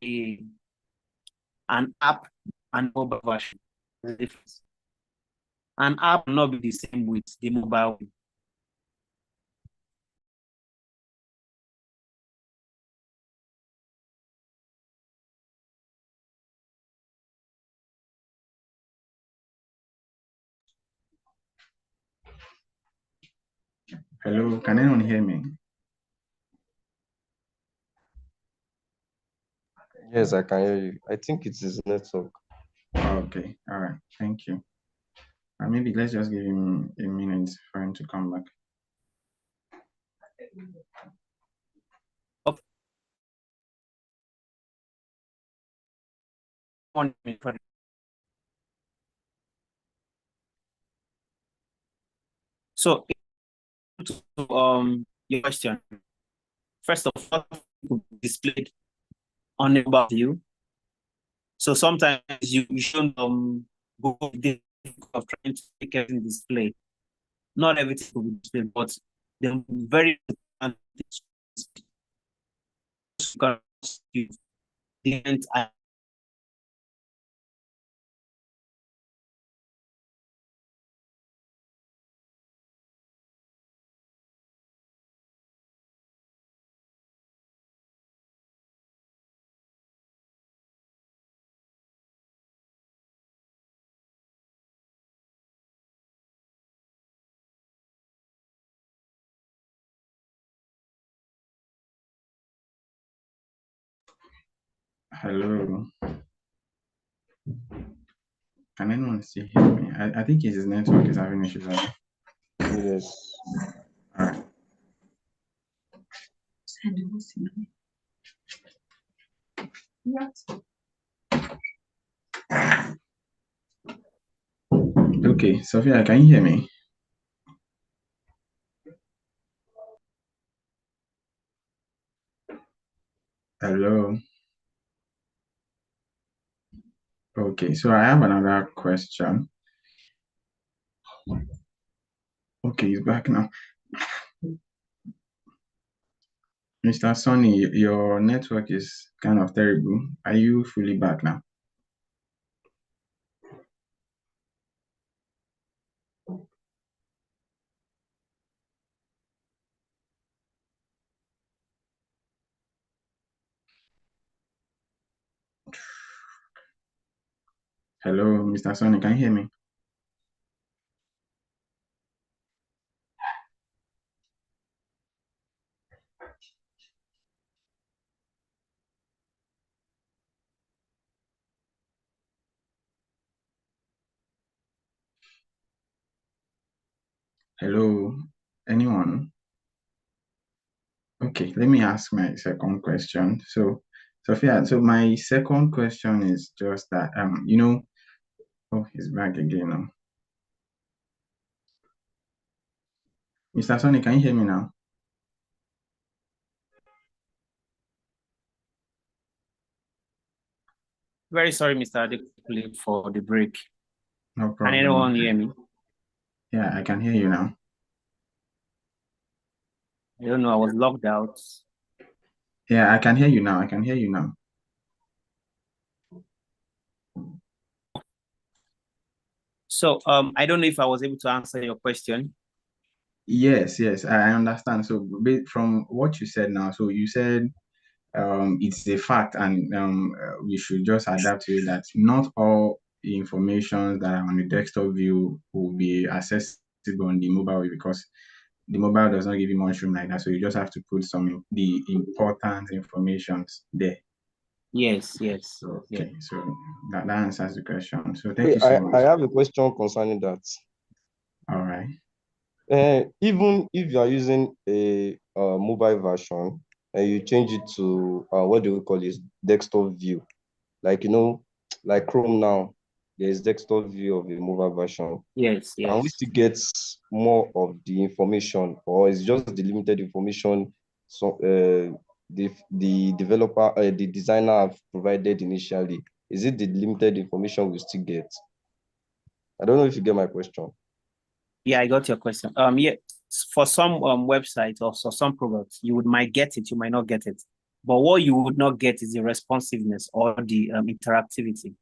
an app and mobile version. There's a difference. An app will not be the same with the mobile.
Hello, can anyone hear me?
Yes, I can hear you. I think it is network.
Okay, all right, thank you. Maybe let's just give him a minute for him to come back.
Okay. So, your question. First of all, it could be displayed on the mobile view. So sometimes you shouldn't go the of trying to make everything display. Not everything will be displayed, but the very important things
Hello. Can anyone still hear me? I think his network is having issues. Right?
Yes.
All right. Okay, Sophia, can you hear me? Hello. Okay, so I have another question. Okay, he's back now. Mr. Sonny, your network is kind of terrible. Are you fully back now? Hello, Mr. Sonny, can you hear me? Hello, anyone? Okay, let me ask my second question. So, Sophia, so my second question is just that oh, he's back again now. Mr. Sonny, can you hear me now?
Very sorry, Mr. Adekunle, for the break.
No
Can
problem.
anyone hear me?
Yeah, I can hear you now.
I don't know, I was locked out.
Yeah, I can hear you now. I can hear you now.
So I don't know if I was able to answer your question.
Yes, I understand. So from what you said now, so you said it's a fact, and we should just adapt to it that not all information that are on the desktop view will be accessible on the mobile view because the mobile does not give you much room like that. So you just have to put the important information there.
Yes.
Okay, so that answers the question. So thank
Wait,
you so
I
much.
have a question concerning that.
All right.
Even if you are using a mobile version and you change it to what do we call it, desktop view, like like Chrome now, there is desktop view of a mobile version.
Yes.
Can we still get more of the information, or is just the limited information so the developer, the designer have provided initially? Is it the limited information we still get? I don't know if you get my question.
Yeah, I got your question. Yeah, for some websites or so some products, you might get it, you might not get it. But what you would not get is the responsiveness or the interactivity.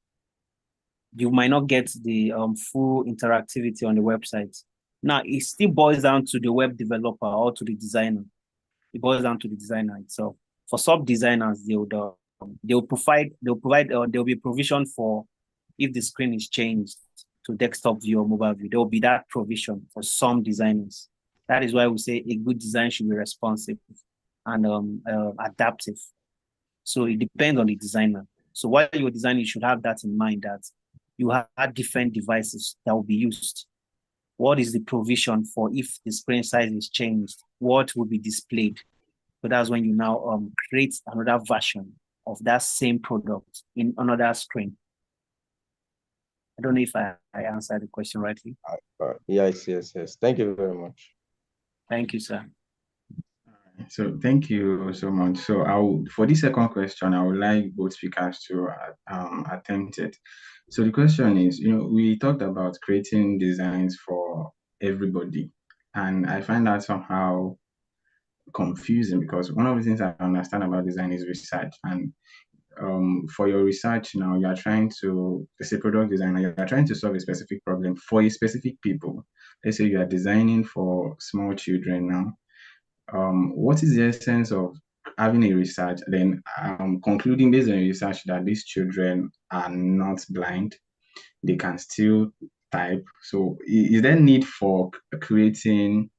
You might not get the full interactivity on the website. Now, it still boils down to the web developer or to the designer. It boils down to the designer itself. For sub designers, there'll be provision for if the screen is changed to desktop view or mobile view. There will be that provision for some designers. That is why we say a good design should be responsive and adaptive. So it depends on the designer. So while you're designing, you should have that in mind that you have different devices that will be used. What is the provision for if the screen size is changed? What will be displayed? So that's when you now create another version of that same product in another screen. I don't know if I answered the question rightly.
Yes. Thank you very much.
Thank you, sir.
All right. So thank you so much. So I'll for the second question, I would like both speakers to attempt it. So the question is, we talked about creating designs for everybody, and I find that somehow confusing because one of the things I understand about design is research, and for your research now, you are trying to, as a product designer, you are trying to solve a specific problem for a specific people. Let's say you are designing for small children now. What is the essence of having a research, then concluding based on your research that these children are not blind, they can still type. So is there need for creating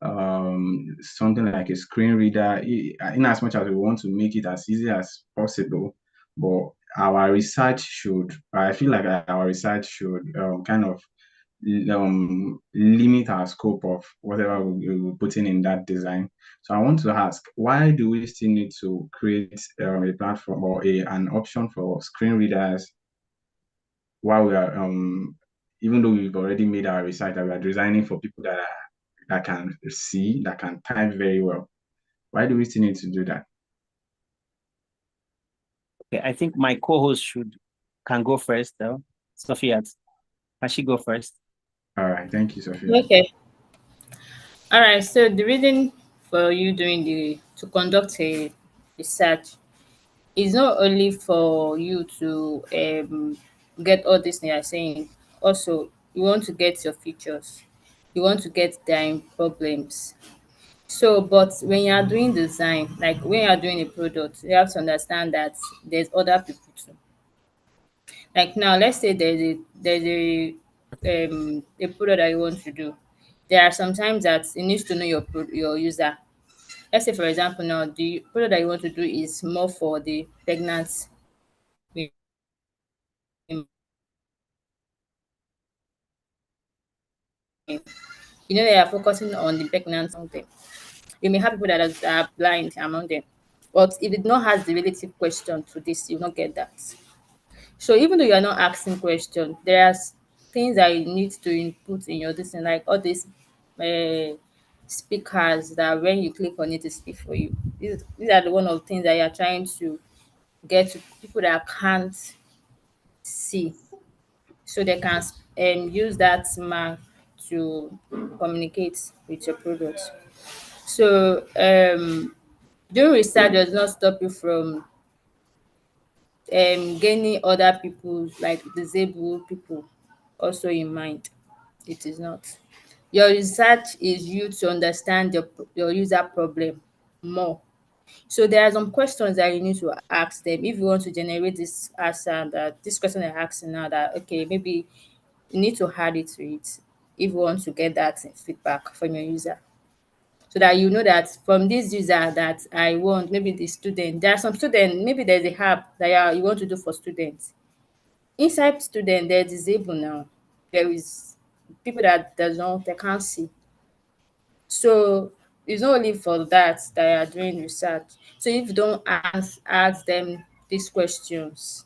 something like a screen reader, in as much as we want to make it as easy as possible, but our research should, I feel like our research should kind of limit our scope of whatever we're putting in that design. So I want to ask, why do we still need to create a platform or an option for screen readers while we are even though we've already made our research that we are designing for people that can see, that can type very well. Why do we still need to do that?
Okay, I think my co-host can go first though. Sophia, can she go first?
All right, thank you, Sophia.
Okay. All right. So the reason for you doing the to conduct a research is not only for you to get all this thing you're saying. Also, you want to get your features. You want to get their problems. So, but when you are doing design, like when you are doing a product, you have to understand that there's other people too. Like now, let's say there's a product that you want to do. There are sometimes that you need to know your user. Let's say, for example, now the product that you want to do is more for the pregnant you know they are focusing on the pregnant among them. You may have people that are blind among them. But if it not has the relative question to this, you will not get that. So even though you are not asking question, there are things that you need to input in your this thing, like all these uh, speakers that when you click on it, it speak for you. These are the one of the things that you are trying to get to people that can't see, so they can use that mark to communicate with your product. So doing research does not stop you from gaining other people like disabled people also in mind. It is not. Your research is you to understand your user problem more. So there are some questions that you need to ask them if you want to generate this answer, that this question they're asking now, that okay, maybe you need to add it to it if you want to get that feedback from your user, so that you know that from this user that I want, maybe the student, there are some students, maybe there's a app that you want to do for students. Inside student, they're disabled now. There is people that does not, they can't see. So it's not only for that that you are doing research. So if you don't ask them these questions,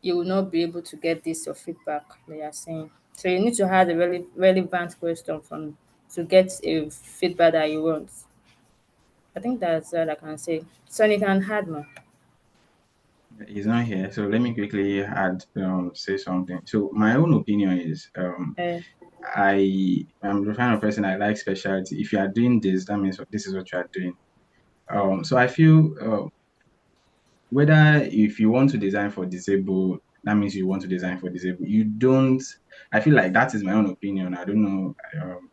you will not be able to get this your feedback that you are saying. So you need to have a relevant question from to get a feedback that you want. I think that's all I can say. Sonny can add more.
He's not here, so let me quickly say something. So my own opinion is
Uh,
I am the kind of person I like specialty. If you are doing this, that means this is what you are doing. So I feel whether if you want to design for disabled, that means you want to design for disabled. You don't. I feel like that is my own opinion. I don't know.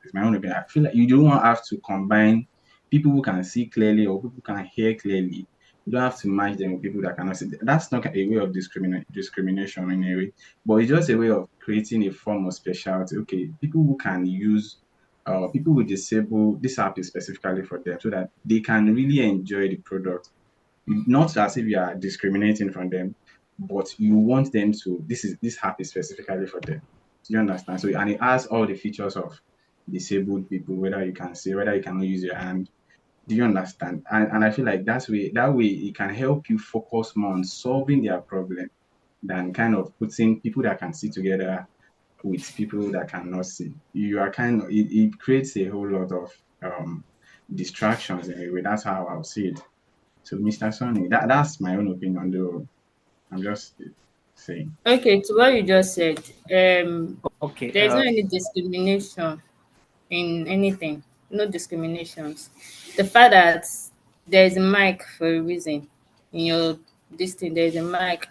It's my own opinion. I feel like you don't have to combine people who can see clearly or people who can hear clearly. You don't have to match them with people that cannot see. That's not a way of discrimination in a way, but it's just a way of creating a form of specialty. Okay, people who can use, people with disable, this app is specifically for them so that they can really enjoy the product, not as if you are discriminating from them, but you want them to. This app is specifically for them. Do you understand? So and it has all the features of disabled people, whether you can see, whether you cannot use your hand. Do you understand? And I feel like that way it can help you focus more on solving their problem than kind of putting people that can see together with people that cannot see. You are kind of it creates a whole lot of distractions in a way. That's how I'll see it. So, Mr. Sonny, that's my own opinion, though. I'm just saying.
Okay, to what you just said,
Okay.
there's no any discrimination in anything. No discriminations. The fact that there's a mic for a reason in your this thing, there's a mic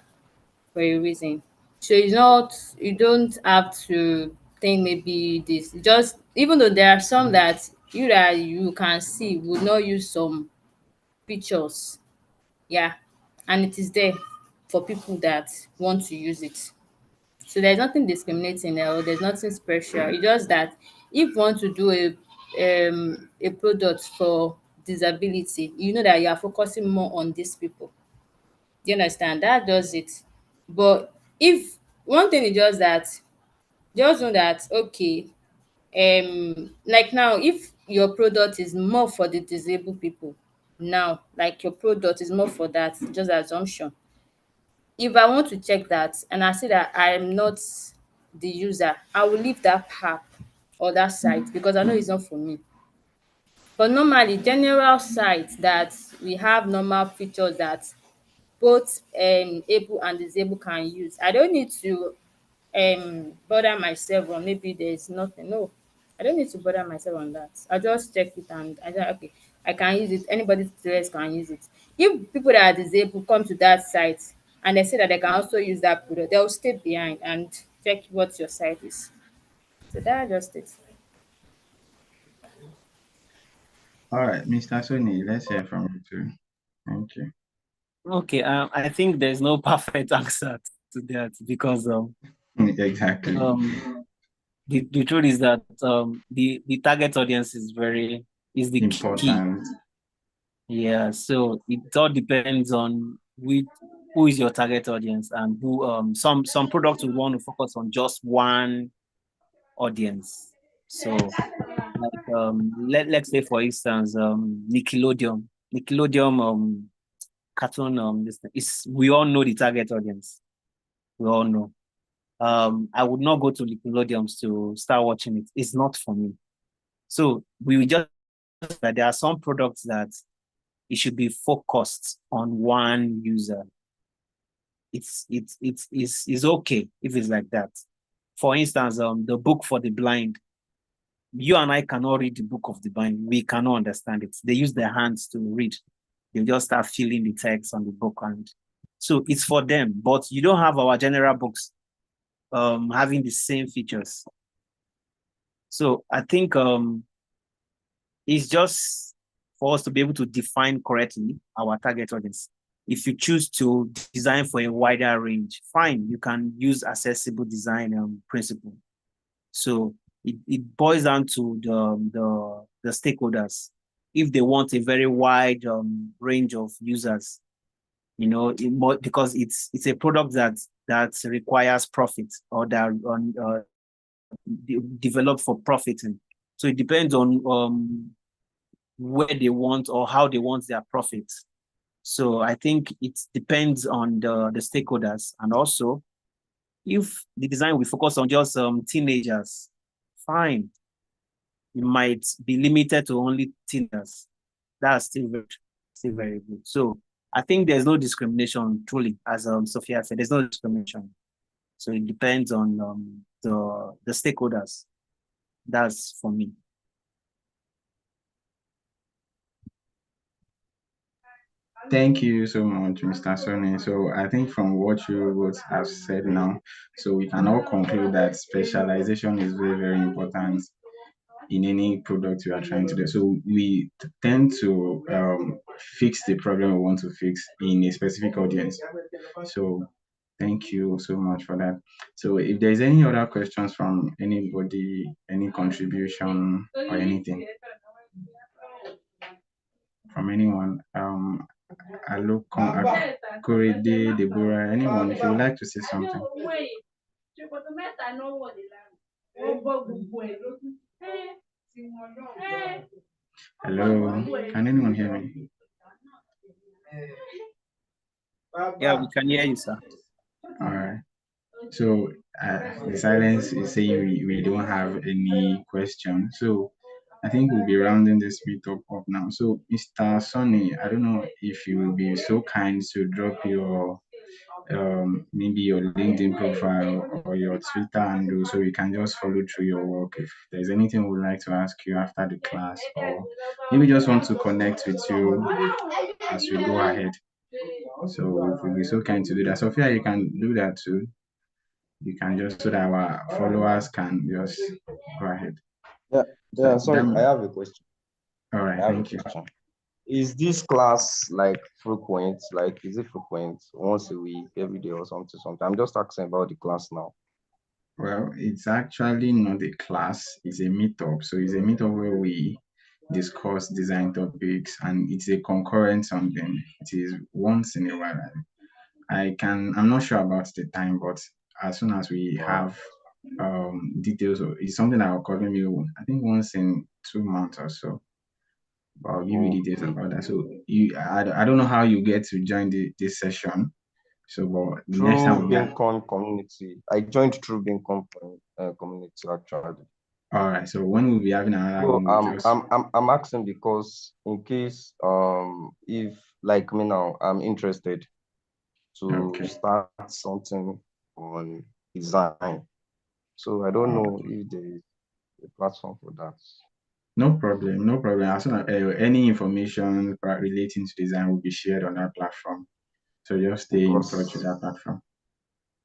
for a reason. So it's not, you don't have to think maybe this. Just even though there are some that you can see would not use some pictures, yeah, and it is there for people that want to use it. So there's nothing discriminating there, or there's nothing special. It's just that if you want to do a product for disability, you know that you are focusing more on these people. Do you understand? That does it. But if one thing is just know that okay, like now, if your product is more for the disabled people, now like your product is more for that, just assumption. If I want to check that and I see that I am not the user, I will leave that app or that site because I know it's not for me. But normally, general sites that we have normal features that both able and disabled can use, I don't need to bother myself on maybe there's nothing. No, I don't need to bother myself on that. I just check it and I say, okay, I can use it. Anybody else can use it. If people that are disabled come to that site and they say that they can also use that product, they'll stay behind and check what your site is. So that's just it.
All right, Mr. Sonny, let's hear from you too. Thank you.
Okay. I think there's no perfect answer to that because
Exactly.
the truth is that the target audience is the key.
Important.
Yeah, so it all depends on who is your target audience and who some products will want to focus on just one audience. So like let's say for instance Nickelodeon cartoon this thing is, we all know the target audience. We all know. I would not go to Nickelodeon to start watching it. It's not for me. So we will just that there are some products that it should be focused on one user. It's okay if it's like that. For instance, the book for the blind. You and I cannot read the book of the blind. We cannot understand it. They use their hands to read. They just start filling the text on the book, and so it's for them. But you don't have our general books having the same features. So I think it's just for us to be able to define correctly our target audience. If you choose to design for a wider range, fine, you can use accessible design principle. So it boils down to the stakeholders. If they want a very wide range of users, because it's a product that requires profit or that developed for profiting. So it depends on where they want or how they want their profits. So I think it depends on the stakeholders, and also if the design will focus on just teenagers, fine. It might be limited to only teenagers. That's still very good. So I think there's no discrimination truly, as Sophia said, there's no discrimination. So it depends on the stakeholders. That's for me.
Thank you so much, Mr. Sonny. So I think from what you both have said now, so we can all conclude that specialization is very, very important in any product you are trying to do. So we tend to fix the problem we want to fix in a specific audience. So thank you so much for that. So if there's any other questions from anybody, any contribution or anything from anyone, Korede, Deborah, anyone, if you would like to say something. Hello, can anyone hear me?
Yeah, we can hear you, sir.
All right. So the silence is saying we don't have any question. So I think we'll be rounding this meetup up now. So, Mr. Sonny, I don't know if you will be so kind to drop your maybe your LinkedIn profile or your Twitter handle so we can just follow through your work. If there's anything we'd like to ask you after the class, or maybe just want to connect with you as we go ahead. So if you'll be so kind to do that. Sophia, you can do that too. You can just so that our followers can just go ahead.
Yeah,
So
sorry, I have a question.
all right, thank you.
Is this class like frequent? Like, is it frequent once a week, every day, or something? I'm just asking about the class now.
Well, it's actually not a class, it's a meetup. So it's a meetup where we discuss design topics and it's a concurrent something. It is once in a while. I'm not sure about the time, but as soon as we have details, it's something that will call me, I think once in 2 months or so. But I'll give you details about that. So I don't know how you get to join this session. So, but the next time
Through Beacon community, I joined through Beacon community actually.
All right. So when we'll be having another
So
one, we'll just
I'm asking because in case if like me now I'm interested to start something on design. So I don't know if there is a platform for that.
no problem, no problem. As soon as any information relating to design will be shared on that platform. So just stay in touch with that platform.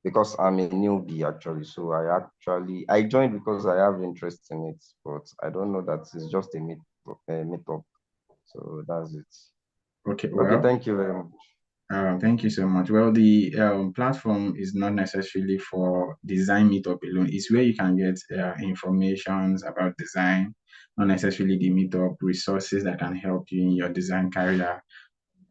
Because I'm a newbie actually, so I joined because I have interest in it, but I don't know that it's just a meetup. So that's it.
Okay,
Okay,
well,
thank you very much.
thank you so much. Well, the platform is not necessarily for design meetup alone. It's where you can get informations about design, not necessarily the meetup, resources that can help you in your design career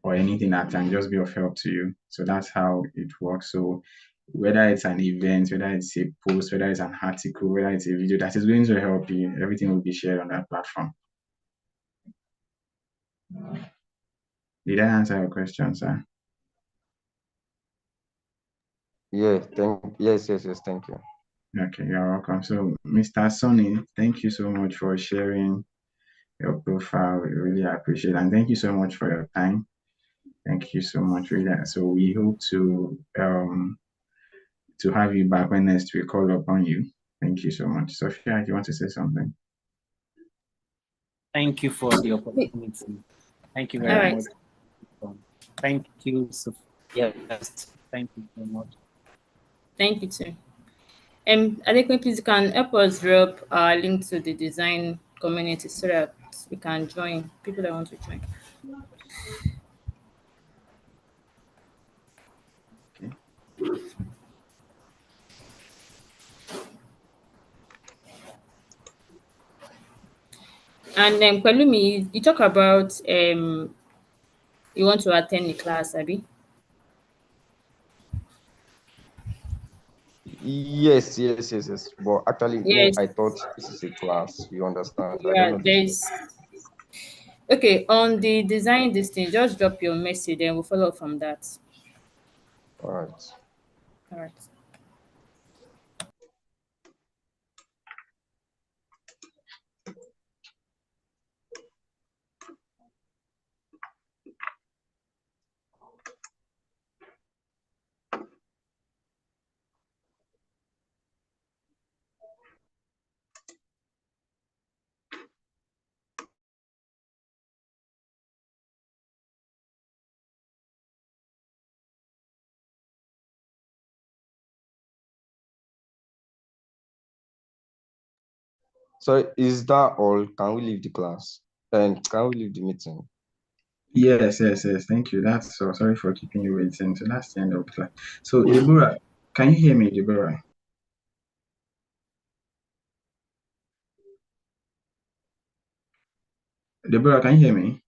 or anything that can just be of help to you. So that's how it works. So whether it's an event, whether it's a post, whether it's an article, whether it's a video that is going to help you, everything will be shared on that platform. Did I answer your question, sir?
Yeah, yes, thank you.
Okay, you're welcome. So, Mr. Sonny, thank you so much for sharing your profile. We really appreciate it. And thank you so much for your time. Thank you so much, really. So we hope to have you back when next we call upon you. Thank you so much. Sophia, do you want to say something?
Thank you for the opportunity. Thank you very much. Thank you, Sophia. Yes, thank you very much.
Thank you too. I think please you can help us drop our link to the design community so that we can join people that want to join.
Okay.
And then Pelumi, you talk about you want to attend the class, Abby?
Yes. But actually,
Yes.
I thought this is a class. You understand? I don't
Yeah,
know this.
there's okay on the design this thing. Just drop your message, and we'll follow up from that.
All right.
All right.
So is that all? Can we leave the class? And can we leave the meeting?
Yes. Thank you. That's so sorry for keeping you waiting. So that's the end of the class. So Deborah, can you hear me, Deborah? Deborah, can you hear me?